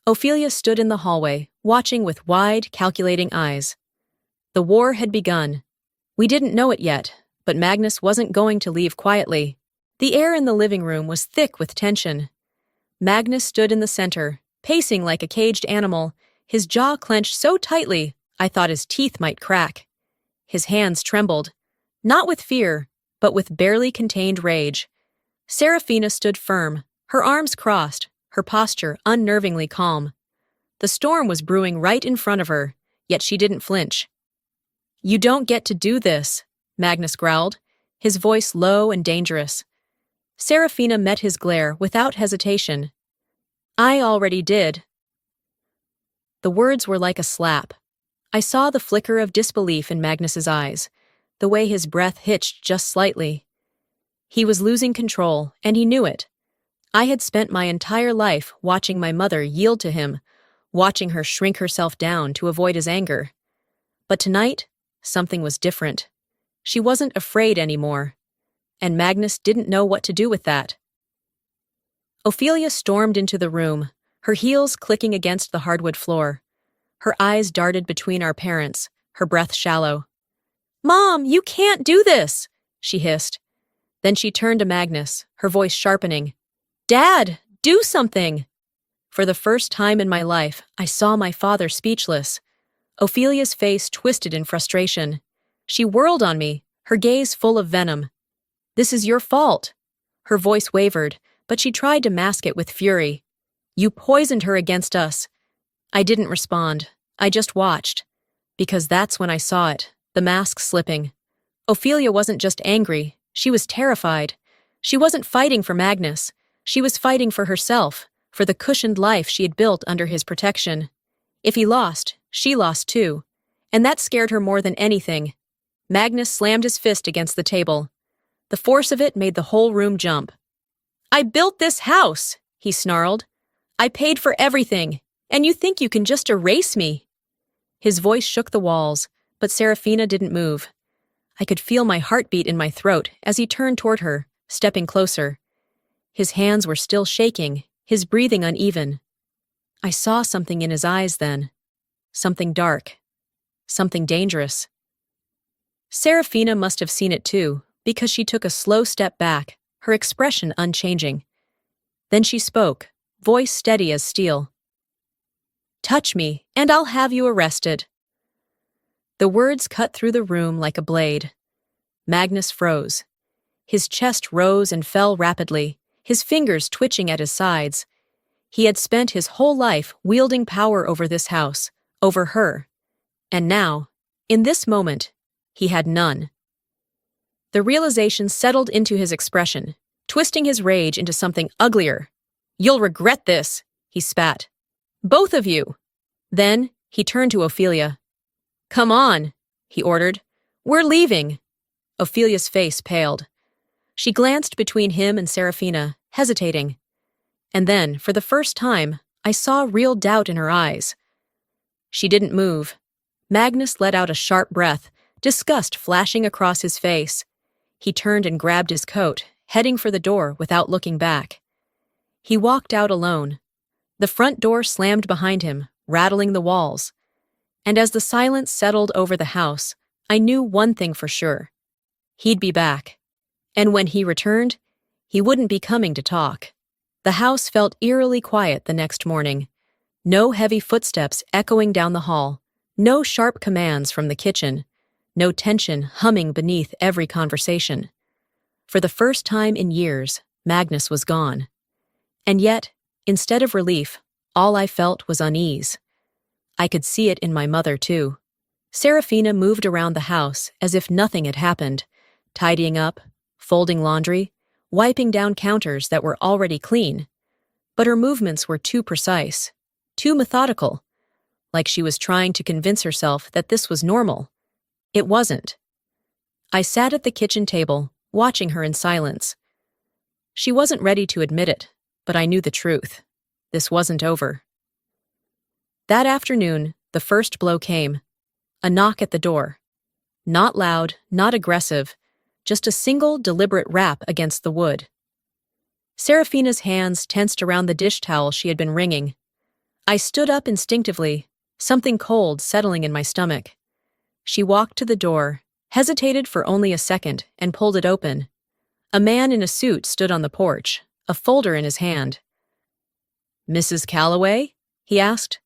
Ophelia stood in the hallway, watching with wide, calculating eyes. The war had begun. We didn't know it yet, but Magnus wasn't going to leave quietly. The air in the living room was thick with tension. Magnus stood in the center, pacing like a caged animal, his jaw clenched so tightly I thought his teeth might crack. His hands trembled, not with fear, but with barely contained rage. Serafina stood firm, her arms crossed, her posture unnervingly calm. The storm was brewing right in front of her, yet she didn't flinch. "You don't get to do this," Magnus growled, his voice low and dangerous. Serafina met his glare without hesitation. "I already did." The words were like a slap. I saw the flicker of disbelief in Magnus's eyes, the way his breath hitched just slightly. He was losing control, and he knew it. I had spent my entire life watching my mother yield to him, watching her shrink herself down to avoid his anger. But tonight, something was different. She wasn't afraid anymore, and Magnus didn't know what to do with that. Ophelia stormed into the room, her heels clicking against the hardwood floor. Her eyes darted between our parents, her breath shallow. "Mom, you can't do this!" she hissed. Then she turned to Magnus, her voice sharpening. "Dad, do something!" For the first time in my life, I saw my father speechless. Ophelia's face twisted in frustration. She whirled on me, her gaze full of venom. "This is your fault." Her voice wavered, but she tried to mask it with fury. "You poisoned her against us." I didn't respond. I just watched. Because that's when I saw it, the mask slipping. Ophelia wasn't just angry, she was terrified. She wasn't fighting for Magnus. She was fighting for herself, for the cushioned life she had built under his protection. If he lost, she lost too. And that scared her more than anything. Magnus slammed his fist against the table. The force of it made the whole room jump. "I built this house," he snarled. "I paid for everything, and you think you can just erase me?" His voice shook the walls, but Serafina didn't move. I could feel my heartbeat in my throat as he turned toward her, stepping closer. His hands were still shaking, his breathing uneven. I saw something in his eyes then. Something dark. Something dangerous. Serafina must have seen it too, because she took a slow step back, her expression unchanging. Then she spoke, voice steady as steel. "Touch me, and I'll have you arrested." The words cut through the room like a blade. Magnus froze. His chest rose and fell rapidly, his fingers twitching at his sides. He had spent his whole life wielding power over this house, over her. And now, in this moment, he had none. The realization settled into his expression, twisting his rage into something uglier. "You'll regret this," he spat. "Both of you." Then, he turned to Ophelia. "Come on," he ordered. "We're leaving." Ophelia's face paled. She glanced between him and Serafina, hesitating. And then, for the first time, I saw real doubt in her eyes. She didn't move. Magnus let out a sharp breath, disgust flashing across his face. He turned and grabbed his coat, heading for the door without looking back. He walked out alone. The front door slammed behind him, rattling the walls. And as the silence settled over the house, I knew one thing for sure. He'd be back. And when he returned, he wouldn't be coming to talk. The house felt eerily quiet the next morning. No heavy footsteps echoing down the hall, no sharp commands from the kitchen, no tension humming beneath every conversation. For the first time in years, Magnus was gone. And yet, instead of relief, all I felt was unease. I could see it in my mother, too. Serafina moved around the house as if nothing had happened, tidying up, folding laundry, wiping down counters that were already clean. But her movements were too precise, too methodical, like she was trying to convince herself that this was normal. It wasn't. I sat at the kitchen table, watching her in silence. She wasn't ready to admit it, but I knew the truth. This wasn't over. That afternoon, the first blow came. A knock at the door. Not loud, not aggressive, just a single, deliberate rap against the wood. Serafina's hands tensed around the dish towel she had been wringing. I stood up instinctively, something cold settling in my stomach. She walked to the door, hesitated for only a second, and pulled it open. A man in a suit stood on the porch, a folder in his hand. "Mrs. Calloway?" he asked.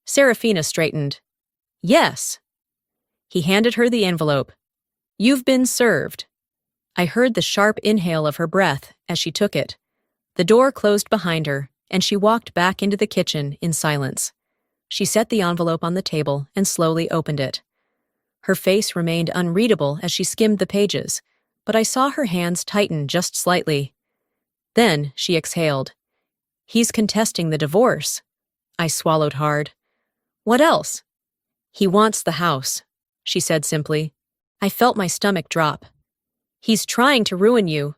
Serafina straightened. "Yes." He handed her the envelope. "You've been served." I heard the sharp inhale of her breath as she took it. The door closed behind her, and she walked back into the kitchen in silence. She set the envelope on the table and slowly opened it. Her face remained unreadable as she skimmed the pages, but I saw her hands tighten just slightly. Then she exhaled. "He's contesting the divorce." I swallowed hard. "What else?" "He wants the house," she said simply. I felt my stomach drop. "He's trying to ruin you."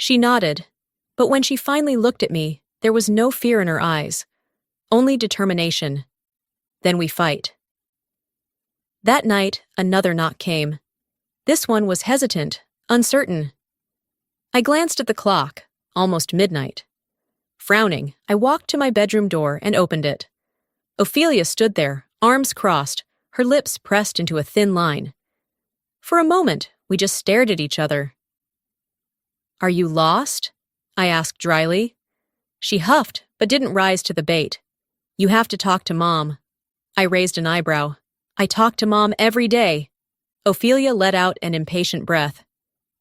She nodded, but when she finally looked at me, there was no fear in her eyes, only determination. Then we fight. That night, another knock came. This one was hesitant, uncertain. I glanced at the clock, almost midnight. Frowning, I walked to my bedroom door and opened it. Ophelia stood there, arms crossed, her lips pressed into a thin line. For a moment, we just stared at each other. "Are you lost?" I asked dryly. She huffed, but didn't rise to the bait. "You have to talk to Mom." I raised an eyebrow. "I talk to Mom every day." Ophelia let out an impatient breath.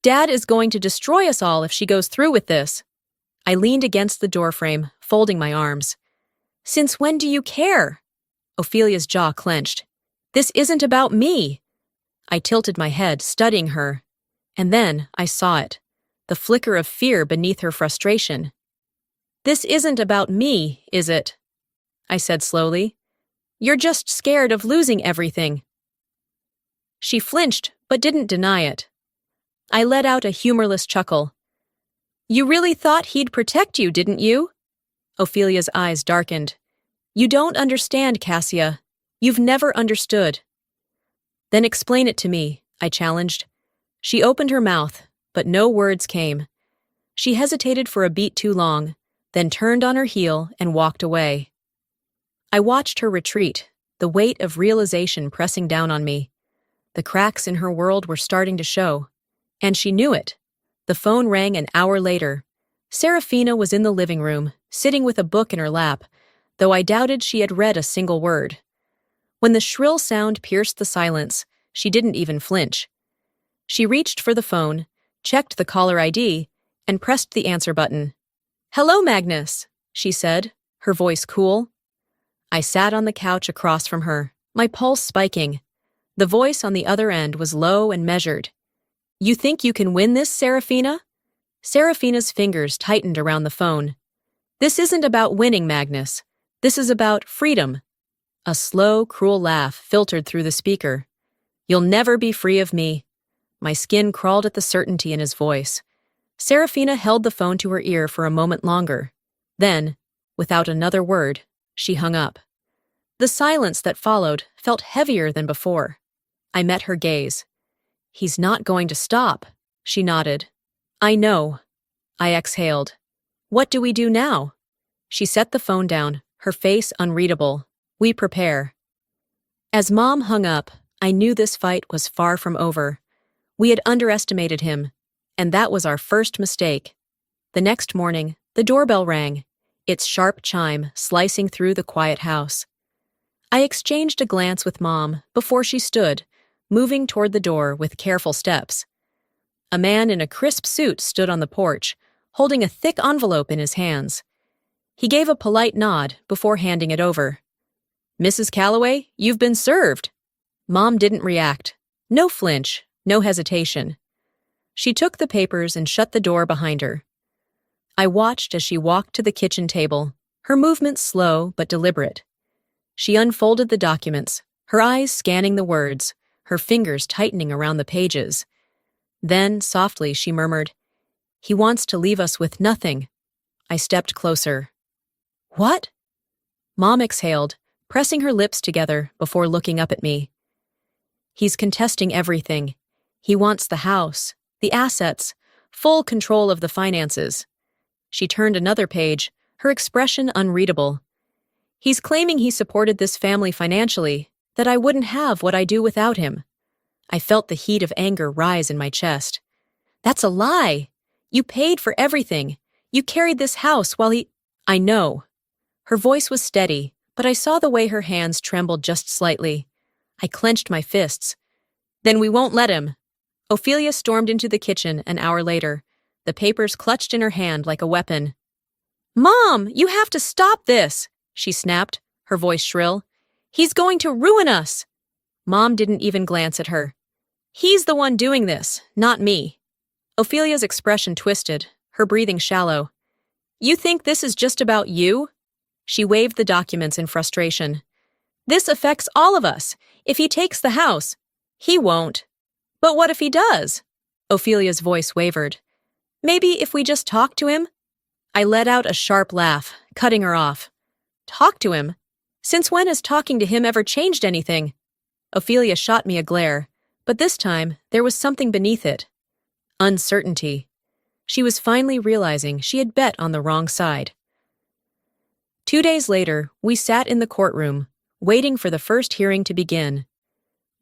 "Dad is going to destroy us all if she goes through with this." I leaned against the doorframe, folding my arms. "Since when do you care?" Ophelia's jaw clenched. "This isn't about me." I tilted my head, studying her. And then I saw it, the flicker of fear beneath her frustration. "This isn't about me, is it?" I said slowly. "You're just scared of losing everything." She flinched, but didn't deny it. I let out a humorless chuckle. "You really thought he'd protect you, didn't you?" Ophelia's eyes darkened. "You don't understand, Cassia. You've never understood." "Then explain it to me," I challenged. She opened her mouth, but no words came. She hesitated for a beat too long, then turned on her heel and walked away. I watched her retreat, the weight of realization pressing down on me. The cracks in her world were starting to show. And she knew it. The phone rang an hour later. Serafina was in the living room, sitting with a book in her lap, though I doubted she had read a single word. When the shrill sound pierced the silence, she didn't even flinch. She reached for the phone, checked the caller ID, and pressed the answer button. "Hello, Magnus," she said, her voice cool. I sat on the couch across from her, my pulse spiking. The voice on the other end was low and measured. "You think you can win this, Serafina?" Serafina's fingers tightened around the phone. "This isn't about winning, Magnus. This is about freedom." A slow, cruel laugh filtered through the speaker. "You'll never be free of me." My skin crawled at the certainty in his voice. Serafina held the phone to her ear for a moment longer. Then, without another word, she hung up. The silence that followed felt heavier than before. I met her gaze. "He's not going to stop," she nodded. "I know." I exhaled. "What do we do now?" She set the phone down, her face unreadable. "We prepare." As Mom hung up, I knew this fight was far from over. We had underestimated him, and that was our first mistake. The next morning, the doorbell rang, its sharp chime slicing through the quiet house. I exchanged a glance with Mom before she stood, moving toward the door with careful steps. A man in a crisp suit stood on the porch, holding a thick envelope in his hands. He gave a polite nod before handing it over. "Mrs. Calloway, you've been served." Mom didn't react. No flinch, no hesitation. She took the papers and shut the door behind her. I watched as she walked to the kitchen table, her movements slow but deliberate. She unfolded the documents, her eyes scanning the words, her fingers tightening around the pages. Then, softly, she murmured, "He wants to leave us with nothing." I stepped closer. "What?" Mom exhaled, pressing her lips together before looking up at me. "He's contesting everything. He wants the house, the assets, full control of the finances." She turned another page, her expression unreadable. "He's claiming he supported this family financially, that I wouldn't have what I do without him." I felt the heat of anger rise in my chest. "That's a lie! You paid for everything. You carried this house while he—" "I know." Her voice was steady, but I saw the way her hands trembled just slightly. I clenched my fists. "Then we won't let him." Ophelia stormed into the kitchen an hour later, the papers clutched in her hand like a weapon. "Mom, you have to stop this!" she snapped, her voice shrill. "He's going to ruin us!" Mom didn't even glance at her. "He's the one doing this, not me." Ophelia's expression twisted, her breathing shallow. "You think this is just about you?" She waved the documents in frustration. "This affects all of us. If he takes the house, he won't." "But what if he does?" Ophelia's voice wavered. Maybe if we just talk to him? I let out a sharp laugh, cutting her off. Talk to him? Since when has talking to him ever changed anything? Ophelia shot me a glare, but this time there was something beneath it. Uncertainty. She was finally realizing she had bet on the wrong side. 2 days later, we sat in the courtroom, waiting for the first hearing to begin.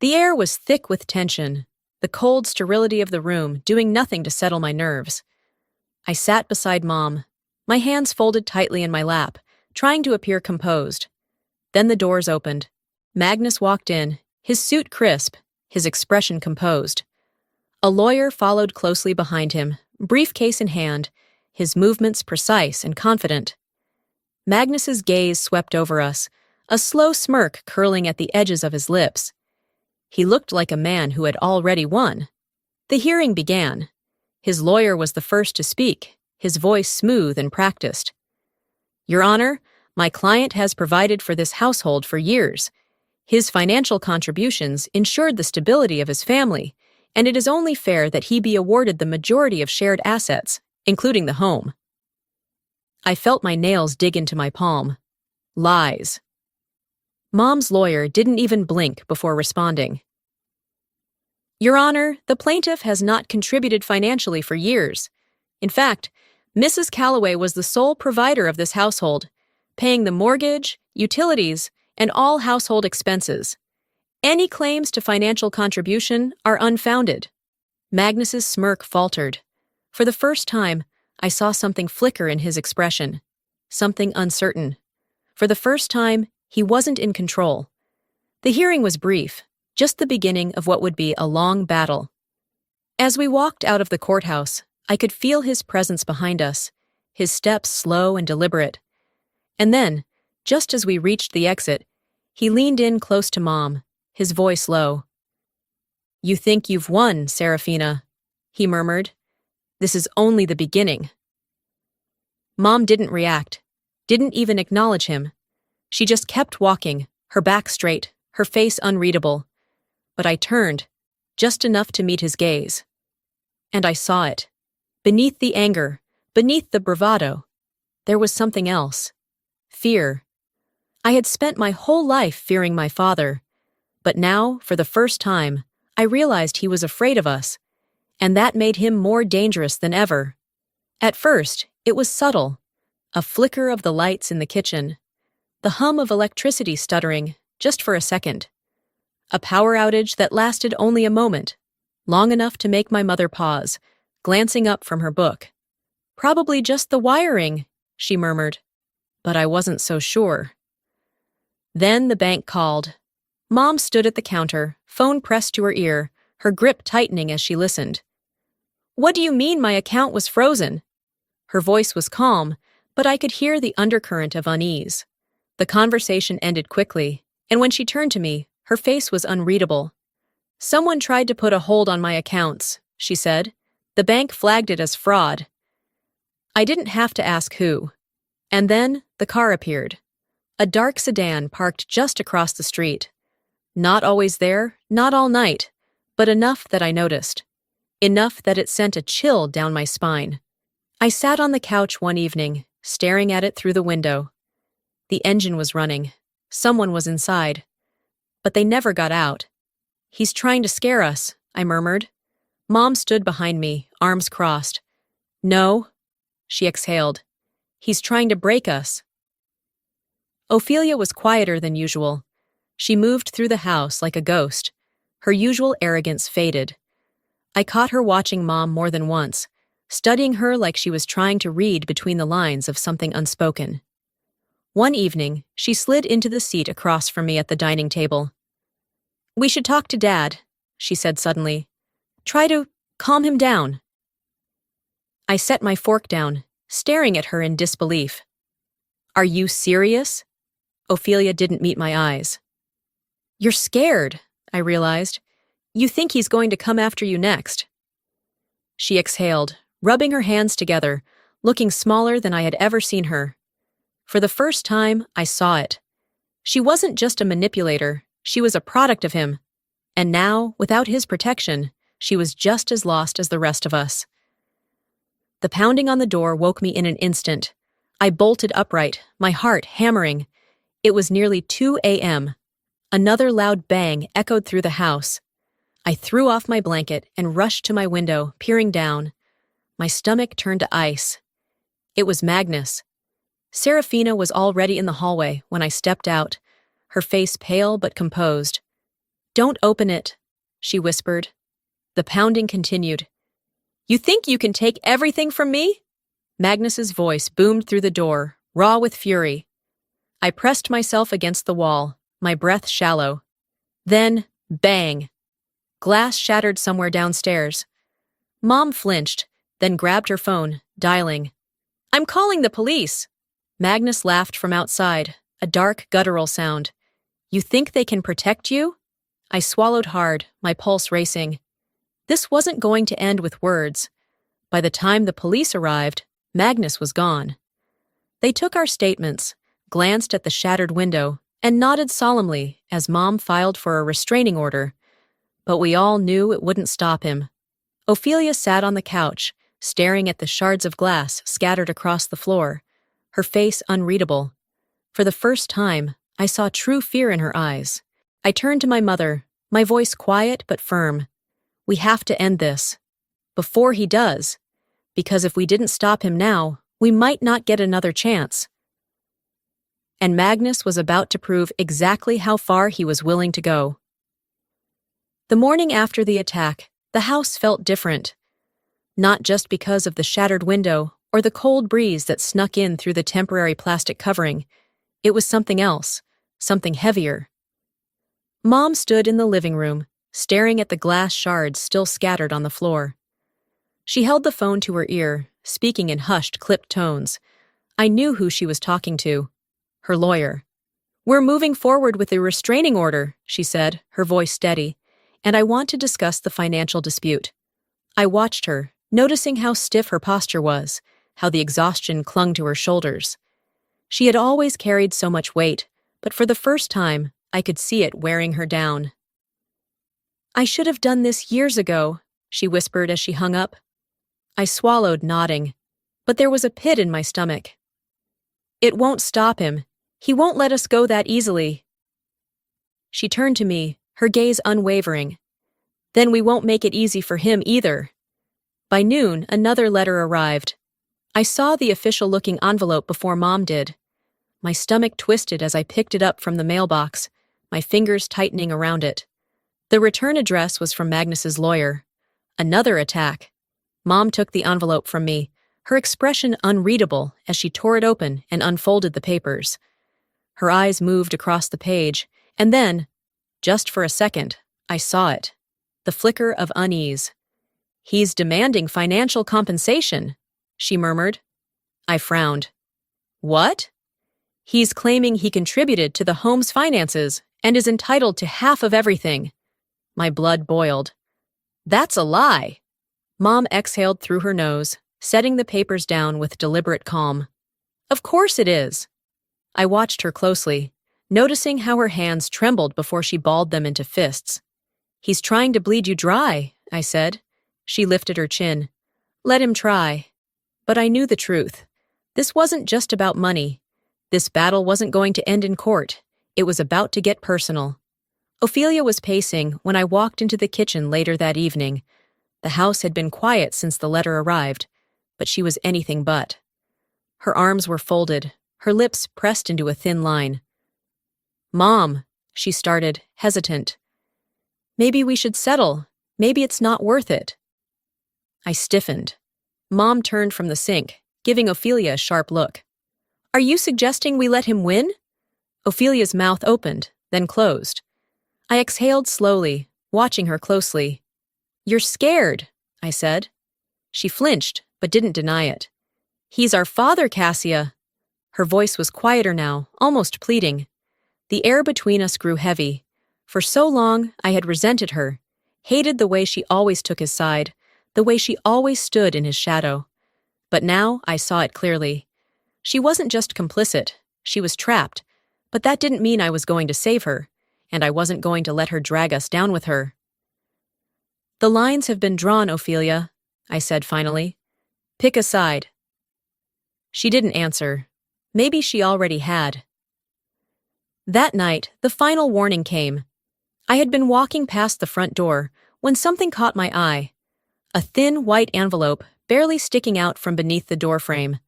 The air was thick with tension, the cold sterility of the room doing nothing to settle my nerves. I sat beside Mom, my hands folded tightly in my lap, trying to appear composed. Then the doors opened. Magnus walked in, his suit crisp, his expression composed. A lawyer followed closely behind him, briefcase in hand, his movements precise and confident. Magnus's gaze swept over us, a slow smirk curling at the edges of his lips. He looked like a man who had already won. The hearing began. His lawyer was the first to speak, his voice smooth and practiced. Your Honor, my client has provided for this household for years. His financial contributions ensured the stability of his family, and it is only fair that he be awarded the majority of shared assets, including the home. I felt my nails dig into my palm. Lies. Mom's lawyer didn't even blink before responding. Your Honor, the plaintiff has not contributed financially for years. In fact, Mrs. Calloway was the sole provider of this household, paying the mortgage, utilities, and all household expenses. Any claims to financial contribution are unfounded. Magnus's smirk faltered. For the first time, I saw something flicker in his expression, something uncertain. For the first time, he wasn't in control. The hearing was brief, just the beginning of what would be a long battle. As we walked out of the courthouse, I could feel his presence behind us, his steps slow and deliberate. And then, just as we reached the exit, he leaned in close to Mom, his voice low. You think you've won, Serafina, he murmured. This is only the beginning. Mom didn't react, didn't even acknowledge him. She just kept walking, her back straight, her face unreadable. But I turned, just enough to meet his gaze. And I saw it. Beneath the anger, beneath the bravado, there was something else. Fear. I had spent my whole life fearing my father, but now, for the first time, I realized he was afraid of us, and that made him more dangerous than ever. At first, it was subtle, a flicker of the lights in the kitchen, the hum of electricity stuttering, just for a second. A power outage that lasted only a moment, long enough to make my mother pause, glancing up from her book. Probably just the wiring, she murmured, but I wasn't so sure. Then the bank called. Mom stood at the counter, phone pressed to her ear, her grip tightening as she listened. What do you mean my account was frozen? Her voice was calm, but I could hear the undercurrent of unease. The conversation ended quickly, and when she turned to me, her face was unreadable. Someone tried to put a hold on my accounts, she said. The bank flagged it as fraud. I didn't have to ask who. And then the car appeared. A dark sedan parked just across the street. Not always there, not all night, but enough that I noticed. Enough that it sent a chill down my spine. I sat on the couch one evening, staring at it through the window. The engine was running. Someone was inside. But they never got out. He's trying to scare us, I murmured. Mom stood behind me, arms crossed. No, she exhaled. He's trying to break us. Ophelia was quieter than usual. She moved through the house like a ghost. Her usual arrogance faded. I caught her watching Mom more than once, studying her like she was trying to read between the lines of something unspoken. One evening, she slid into the seat across from me at the dining table. We should talk to Dad, she said suddenly. Try to calm him down. I set my fork down, staring at her in disbelief. Are you serious? Ophelia didn't meet my eyes. You're scared, I realized. You think he's going to come after you next. She exhaled, rubbing her hands together, looking smaller than I had ever seen her. For the first time, I saw it. She wasn't just a manipulator, she was a product of him. And now, without his protection, she was just as lost as the rest of us. The pounding on the door woke me in an instant. I bolted upright, my heart hammering. It was nearly 2 a.m. Another loud bang echoed through the house. I threw off my blanket and rushed to my window, peering down. My stomach turned to ice. It was Magnus. Serafina was already in the hallway when I stepped out, her face pale but composed. "Don't open it," she whispered. The pounding continued. "You think you can take everything from me?" Magnus's voice boomed through the door, raw with fury. I pressed myself against the wall, my breath shallow. Then, bang! Glass shattered somewhere downstairs. Mom flinched, then grabbed her phone, dialing. "I'm calling the police!" Magnus laughed from outside, a dark, guttural sound. "You think they can protect you?" I swallowed hard, my pulse racing. This wasn't going to end with words. By the time the police arrived, Magnus was gone. They took our statements, glanced at the shattered window, and nodded solemnly as Mom filed for a restraining order. But we all knew it wouldn't stop him. Ophelia sat on the couch, staring at the shards of glass scattered across the floor, her face unreadable. For the first time, I saw true fear in her eyes. I turned to my mother, my voice quiet but firm. "We have to end this. Before he does. Because if we didn't stop him now, we might not get another chance." And Magnus was about to prove exactly how far he was willing to go. The morning after the attack, the house felt different. Not just because of the shattered window or the cold breeze that snuck in through the temporary plastic covering. It was something else, something heavier. Mom stood in the living room, staring at the glass shards still scattered on the floor. She held the phone to her ear, speaking in hushed, clipped tones. I knew who she was talking to. Her lawyer. "We're moving forward with a restraining order," she said, her voice steady, "and I want to discuss the financial dispute." I watched her, noticing how stiff her posture was, how the exhaustion clung to her shoulders. She had always carried so much weight, but for the first time, I could see it wearing her down. "I should have done this years ago," she whispered as she hung up. I swallowed, nodding, but there was a pit in my stomach. "It won't stop him. He won't let us go that easily." She turned to me, her gaze unwavering. "Then we won't make it easy for him either." By noon, another letter arrived. I saw the official-looking envelope before Mom did. My stomach twisted as I picked it up from the mailbox, my fingers tightening around it. The return address was from Magnus's lawyer. Another attack. Mom took the envelope from me, her expression unreadable as she tore it open and unfolded the papers. Her eyes moved across the page, and then, just for a second, I saw it. The flicker of unease. "He's demanding financial compensation," she murmured. I frowned. "What?" "He's claiming he contributed to the home's finances and is entitled to half of everything." My blood boiled. "That's a lie." Mom exhaled through her nose, setting the papers down with deliberate calm. "Of course it is." I watched her closely, noticing how her hands trembled before she balled them into fists. "He's trying to bleed you dry," I said. She lifted her chin. "Let him try." But I knew the truth. This wasn't just about money. This battle wasn't going to end in court. It was about to get personal. Ophelia was pacing when I walked into the kitchen later that evening. The house had been quiet since the letter arrived, but she was anything but. Her arms were folded, her lips pressed into a thin line. "Mom," she started, hesitant. "Maybe we should settle. Maybe it's not worth it." I stiffened. Mom turned from the sink, giving Ophelia a sharp look. "Are you suggesting we let him win?" Ophelia's mouth opened, then closed. I exhaled slowly, watching her closely. "You're scared," I said. She flinched, but didn't deny it. "He's our father, Cassia." Her voice was quieter now, almost pleading. The air between us grew heavy. For so long, I had resented her, hated the way she always took his side, the way she always stood in his shadow. But now I saw it clearly. She wasn't just complicit, she was trapped, but that didn't mean I was going to save her, and I wasn't going to let her drag us down with her. "The lines have been drawn, Ophelia," I said finally. Pick a side. She didn't answer. Maybe she already had. That night, the final warning came. I had been walking past the front door when something caught my eye. A thin white envelope barely sticking out from beneath the doorframe.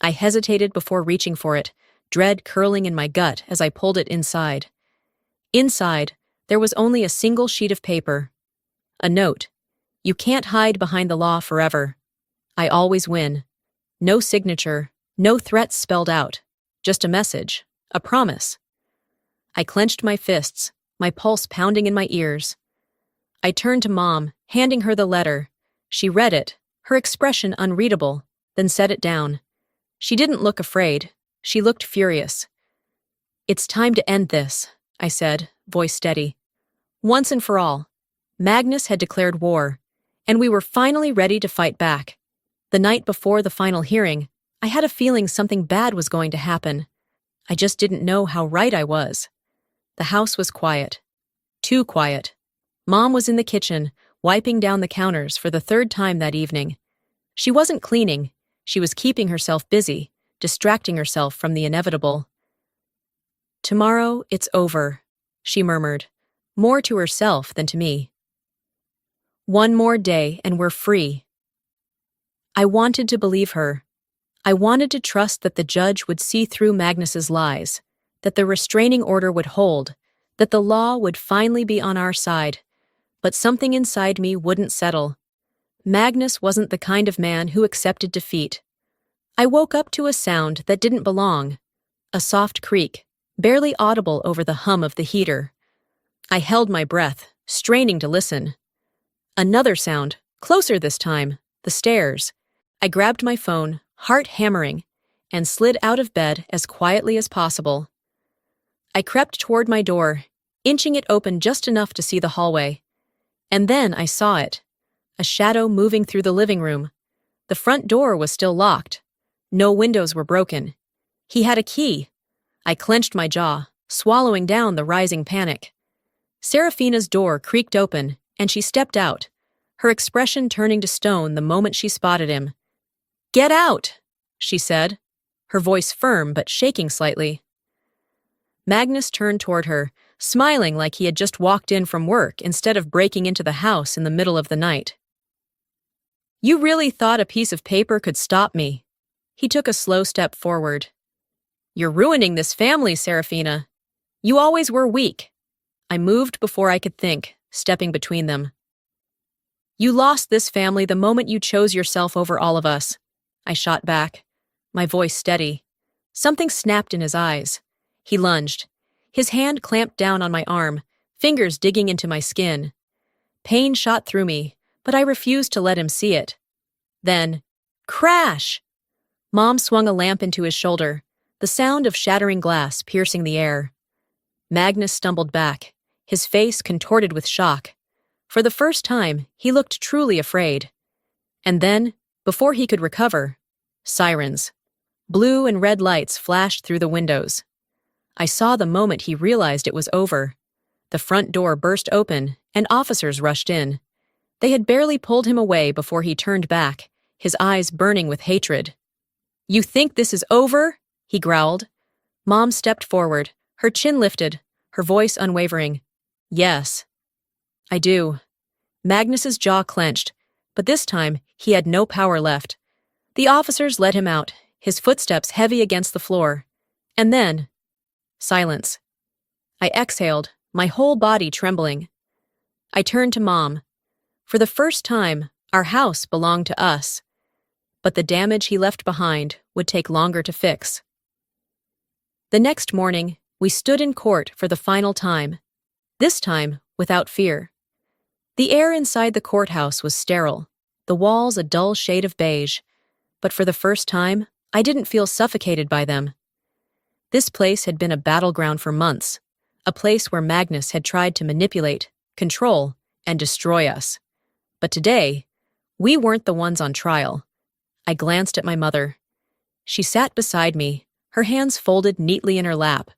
I hesitated before reaching for it, dread curling in my gut as I pulled it inside. Inside, there was only a single sheet of paper. A note. You can't hide behind the law forever. I always win. No signature, no threats spelled out. Just a message, a promise. I clenched my fists, my pulse pounding in my ears. I turned to Mom, handing her the letter. She read it, her expression unreadable, then set it down. She didn't look afraid. She looked furious. It's time to end this, I said, voice steady. Once and for all. Magnus had declared war, and we were finally ready to fight back. The night before the final hearing, I had a feeling something bad was going to happen. I just didn't know how right I was. The house was quiet. Too quiet. Mom was in the kitchen, wiping down the counters for the third time that evening. She wasn't cleaning. She was keeping herself busy, distracting herself from the inevitable. Tomorrow, it's over, she murmured, more to herself than to me. One more day and we're free. I wanted to believe her. I wanted to trust that the judge would see through Magnus's lies, that the restraining order would hold, that the law would finally be on our side. But something inside me wouldn't settle. Magnus wasn't the kind of man who accepted defeat. I woke up to a sound that didn't belong. A soft creak, barely audible over the hum of the heater. I held my breath, straining to listen. Another sound, closer this time, the stairs. I grabbed my phone, heart hammering, and slid out of bed as quietly as possible. I crept toward my door, inching it open just enough to see the hallway. And then I saw it. A shadow moving through the living room. The front door was still locked. No windows were broken. He had a key. I clenched my jaw, swallowing down the rising panic. Serafina's door creaked open, and she stepped out, her expression turning to stone the moment she spotted him. "Get out!" she said, her voice firm but shaking slightly. Magnus turned toward her, smiling like he had just walked in from work instead of breaking into the house in the middle of the night. "You really thought a piece of paper could stop me?" He took a slow step forward. "You're ruining this family, Serafina. You always were weak." I moved before I could think, stepping between them. "You lost this family the moment you chose yourself over all of us," I shot back, my voice steady. Something snapped in his eyes. He lunged. His hand clamped down on my arm, fingers digging into my skin. Pain shot through me, but I refused to let him see it. Then, crash! Mom swung a lamp into his shoulder, the sound of shattering glass piercing the air. Magnus stumbled back, his face contorted with shock. For the first time, he looked truly afraid. And then, before he could recover, sirens. Blue and red lights flashed through the windows. I saw the moment he realized it was over. The front door burst open, and officers rushed in. They had barely pulled him away before he turned back, his eyes burning with hatred. "You think this is over?" he growled. Mom stepped forward, her chin lifted, her voice unwavering. "Yes, I do." Magnus's jaw clenched, but this time he had no power left. The officers let him out, his footsteps heavy against the floor. And then, silence. I exhaled, my whole body trembling. I turned to Mom. For the first time, our house belonged to us. But the damage he left behind would take longer to fix. The next morning, we stood in court for the final time. This time, without fear. The air inside the courthouse was sterile, the walls a dull shade of beige. But for the first time, I didn't feel suffocated by them. This place had been a battleground for months, a place where Magnus had tried to manipulate, control, and destroy us. But today, we weren't the ones on trial. I glanced at my mother. She sat beside me, her hands folded neatly in her lap.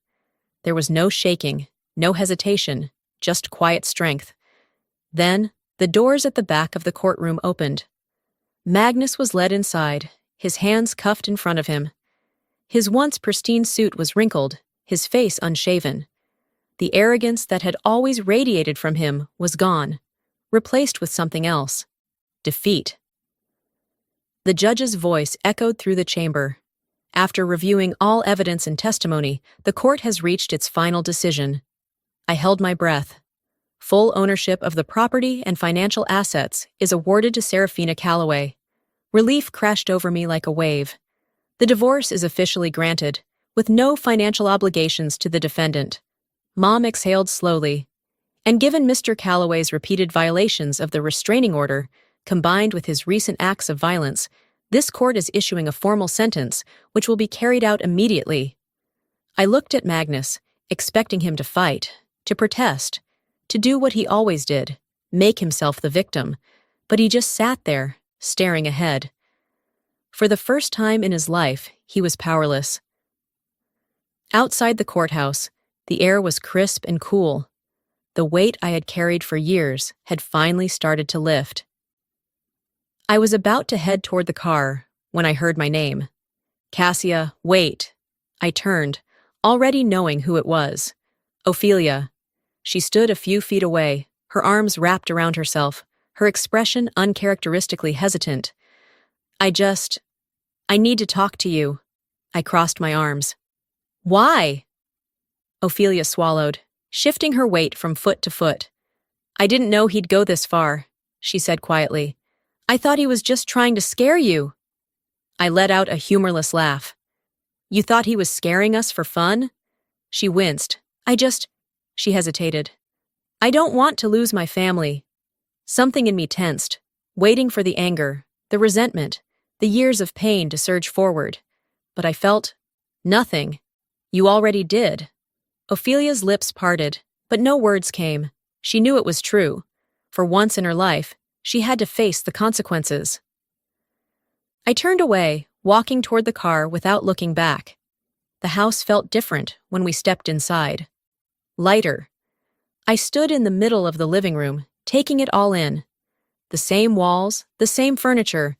There was no shaking, no hesitation, just quiet strength. Then, the doors at the back of the courtroom opened. Magnus was led inside, his hands cuffed in front of him. His once pristine suit was wrinkled, his face unshaven. The arrogance that had always radiated from him was gone, replaced with something else: defeat. The judge's voice echoed through the chamber. After reviewing all evidence and testimony, the court has reached its final decision. I held my breath. Full ownership of the property and financial assets is awarded to Serafina Calloway. Relief crashed over me like a wave. The divorce is officially granted, with no financial obligations to the defendant. Mom exhaled slowly. And given Mr. Calloway's repeated violations of the restraining order, combined with his recent acts of violence, this court is issuing a formal sentence, which will be carried out immediately. I looked at Magnus, expecting him to fight, to protest, to do what he always did, make himself the victim, but he just sat there, staring ahead. For the first time in his life, he was powerless. Outside the courthouse, the air was crisp and cool. The weight I had carried for years had finally started to lift. I was about to head toward the car when I heard my name. Cassia, wait. I turned, already knowing who it was. Ophelia. She stood a few feet away, her arms wrapped around herself, her expression uncharacteristically hesitant. I need to talk to you. I crossed my arms. Why? Ophelia swallowed, shifting her weight from foot to foot. I didn't know he'd go this far, she said quietly. I thought he was just trying to scare you. I let out a humorless laugh. You thought he was scaring us for fun? She winced. She hesitated. I don't want to lose my family. Something in me tensed, waiting for the anger, the resentment, the years of pain to surge forward. But I felt nothing. You already did. Ophelia's lips parted, but no words came. She knew it was true. For once in her life, she had to face the consequences. I turned away, walking toward the car without looking back. The house felt different when we stepped inside. Lighter. I stood in the middle of the living room, taking it all in. The same walls, the same furniture,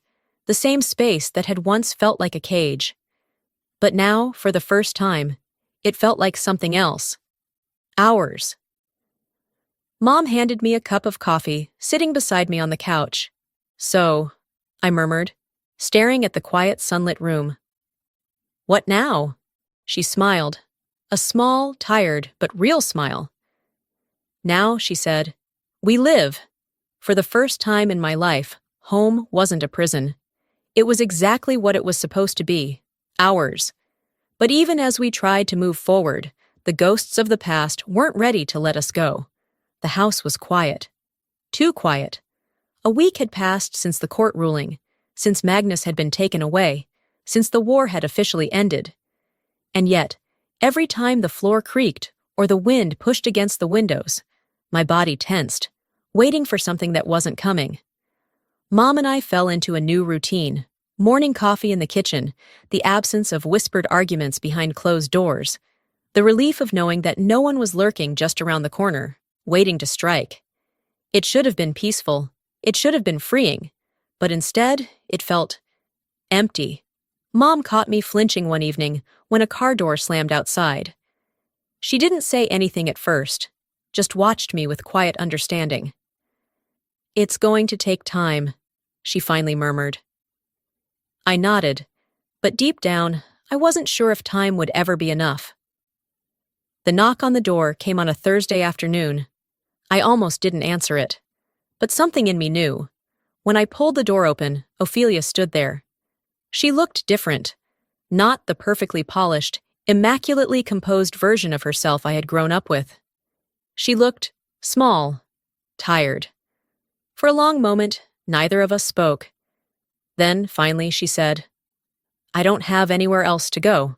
the same space that had once felt like a cage. But now, for the first time, it felt like something else. Ours. Mom handed me a cup of coffee, sitting beside me on the couch. So, I murmured, staring at the quiet sunlit room. What now? She smiled. A small, tired, but real smile. Now, she said, we live. For the first time in my life, home wasn't a prison. It was exactly what it was supposed to be, ours. But even as we tried to move forward, the ghosts of the past weren't ready to let us go. The house was quiet. Too quiet. A week had passed since the court ruling, since Magnus had been taken away, since the war had officially ended. And yet, every time the floor creaked or the wind pushed against the windows, my body tensed, waiting for something that wasn't coming. Mom and I fell into a new routine: morning coffee in the kitchen, the absence of whispered arguments behind closed doors, the relief of knowing that no one was lurking just around the corner, waiting to strike. It should have been peaceful. It should have been freeing. But instead, it felt empty. Mom caught me flinching one evening when a car door slammed outside. She didn't say anything at first, just watched me with quiet understanding. It's going to take time, she finally murmured. I nodded, but deep down, I wasn't sure if time would ever be enough. The knock on the door came on a Thursday afternoon. I almost didn't answer it, but something in me knew. When I pulled the door open, Ophelia stood there. She looked different, not the perfectly polished, immaculately composed version of herself I had grown up with. She looked small, tired. For a long moment, neither of us spoke. Then, finally, she said, I don't have anywhere else to go.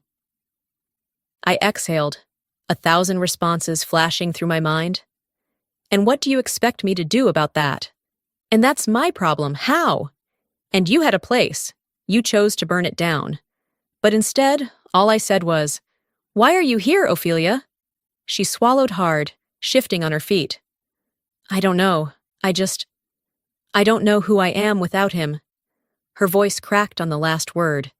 I exhaled, 1,000 responses flashing through my mind. And what do you expect me to do about that? And that's my problem. How? And you had a place. You chose to burn it down. But instead, all I said was, Why are you here, Ophelia? She swallowed hard, shifting on her feet. I don't know. I don't know who I am without him. Her voice cracked on the last word.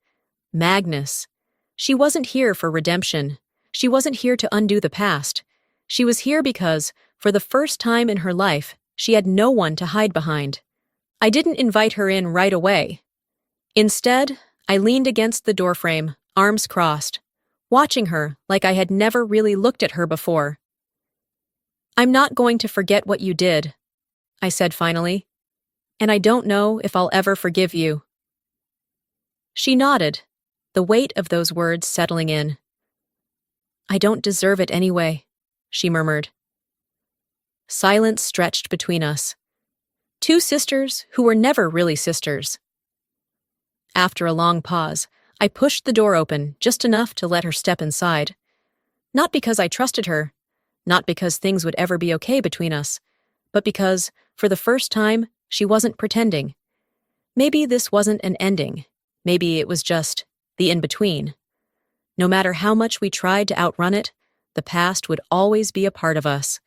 Magnus. She wasn't here for redemption. She wasn't here to undo the past. She was here because, for the first time in her life, she had no one to hide behind. I didn't invite her in right away. Instead, I leaned against the doorframe, arms crossed, watching her like I had never really looked at her before. I'm not going to forget what you did, I said finally, and I don't know if I'll ever forgive you. She nodded, the weight of those words settling in. I don't deserve it anyway, she murmured. Silence stretched between us. Two sisters who were never really sisters. After a long pause, I pushed the door open just enough to let her step inside. Not because I trusted her, not because things would ever be okay between us, but because, for the first time, she wasn't pretending. Maybe this wasn't an ending. Maybe it was just the in-between. No matter how much we tried to outrun it, the past would always be a part of us.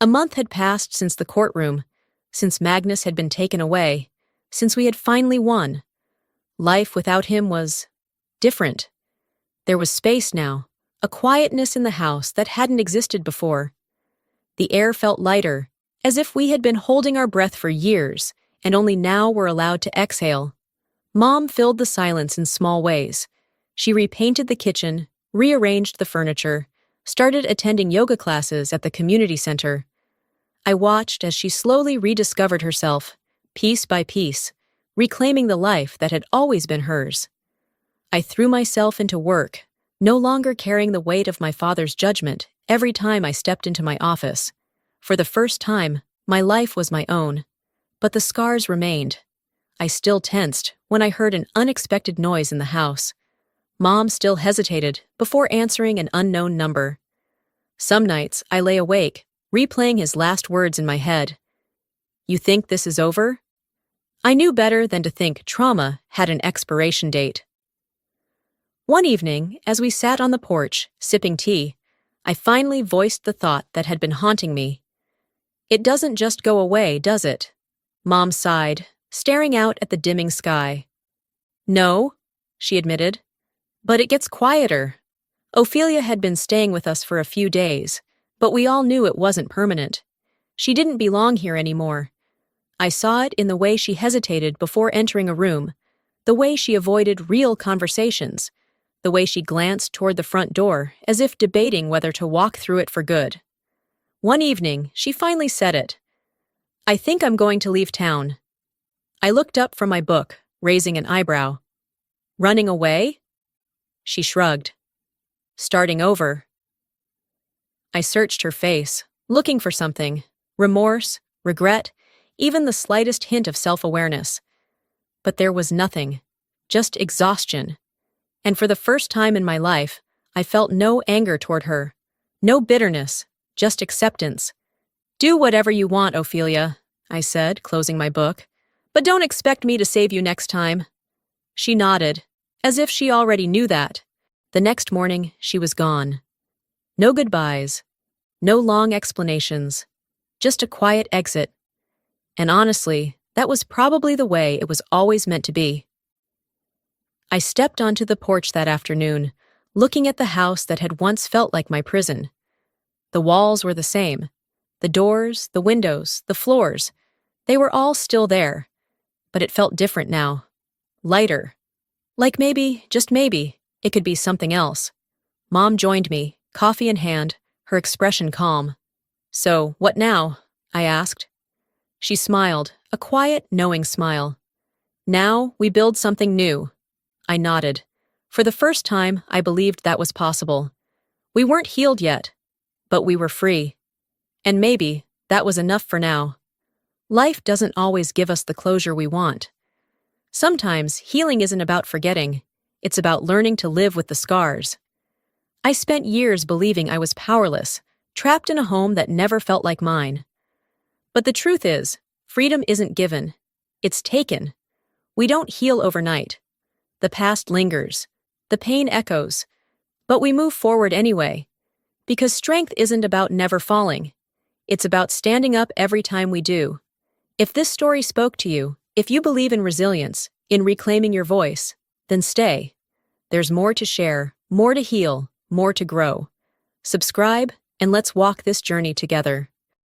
A month had passed since the courtroom, since Magnus had been taken away, since we had finally won. Life without him was different. There was space now, a quietness in the house that hadn't existed before. The air felt lighter, as if we had been holding our breath for years, and only now were allowed to exhale. Mom filled the silence in small ways. She repainted the kitchen, rearranged the furniture, started attending yoga classes at the community center. I watched as she slowly rediscovered herself, piece by piece, reclaiming the life that had always been hers. I threw myself into work, no longer carrying the weight of my father's judgment every time I stepped into my office. For the first time, my life was my own. But the scars remained. I still tensed when I heard an unexpected noise in the house. Mom still hesitated before answering an unknown number. Some nights I lay awake, replaying his last words in my head. You think this is over? I knew better than to think trauma had an expiration date. One evening, as we sat on the porch, sipping tea, I finally voiced the thought that had been haunting me. It doesn't just go away, does it? Mom sighed, staring out at the dimming sky. No, she admitted, but it gets quieter. Ophelia had been staying with us for a few days, but we all knew it wasn't permanent. She didn't belong here anymore. I saw it in the way she hesitated before entering a room, the way she avoided real conversations, the way she glanced toward the front door as if debating whether to walk through it for good. One evening, she finally said it. I think I'm going to leave town. I looked up from my book, raising an eyebrow. Running away? She shrugged. Starting over. I searched her face, looking for something. Remorse, regret, even the slightest hint of self-awareness. But there was nothing, just exhaustion. And for the first time in my life, I felt no anger toward her, no bitterness, just acceptance. Do whatever you want, Ophelia, I said, closing my book, but don't expect me to save you next time. She nodded, as if she already knew that. The next morning, she was gone. No goodbyes, no long explanations, just a quiet exit. And honestly, that was probably the way it was always meant to be. I stepped onto the porch that afternoon, looking at the house that had once felt like my prison. The walls were the same. The doors, the windows, the floors, they were all still there. But it felt different now. Lighter. Like maybe, just maybe, it could be something else. Mom joined me, coffee in hand, her expression calm. So, what now? I asked. She smiled, a quiet, knowing smile. Now we build something new. I nodded. For the first time, I believed that was possible. We weren't healed yet, but we were free. And maybe that was enough for now. Life doesn't always give us the closure we want. Sometimes healing isn't about forgetting. It's about learning to live with the scars. I spent years believing I was powerless, trapped in a home that never felt like mine. But the truth is, freedom isn't given. It's taken. We don't heal overnight. The past lingers. The pain echoes. But we move forward anyway. Because strength isn't about never falling. It's about standing up every time we do. If this story spoke to you, if you believe in resilience, in reclaiming your voice, then stay. There's more to share, more to heal, more to grow. Subscribe, and let's walk this journey together.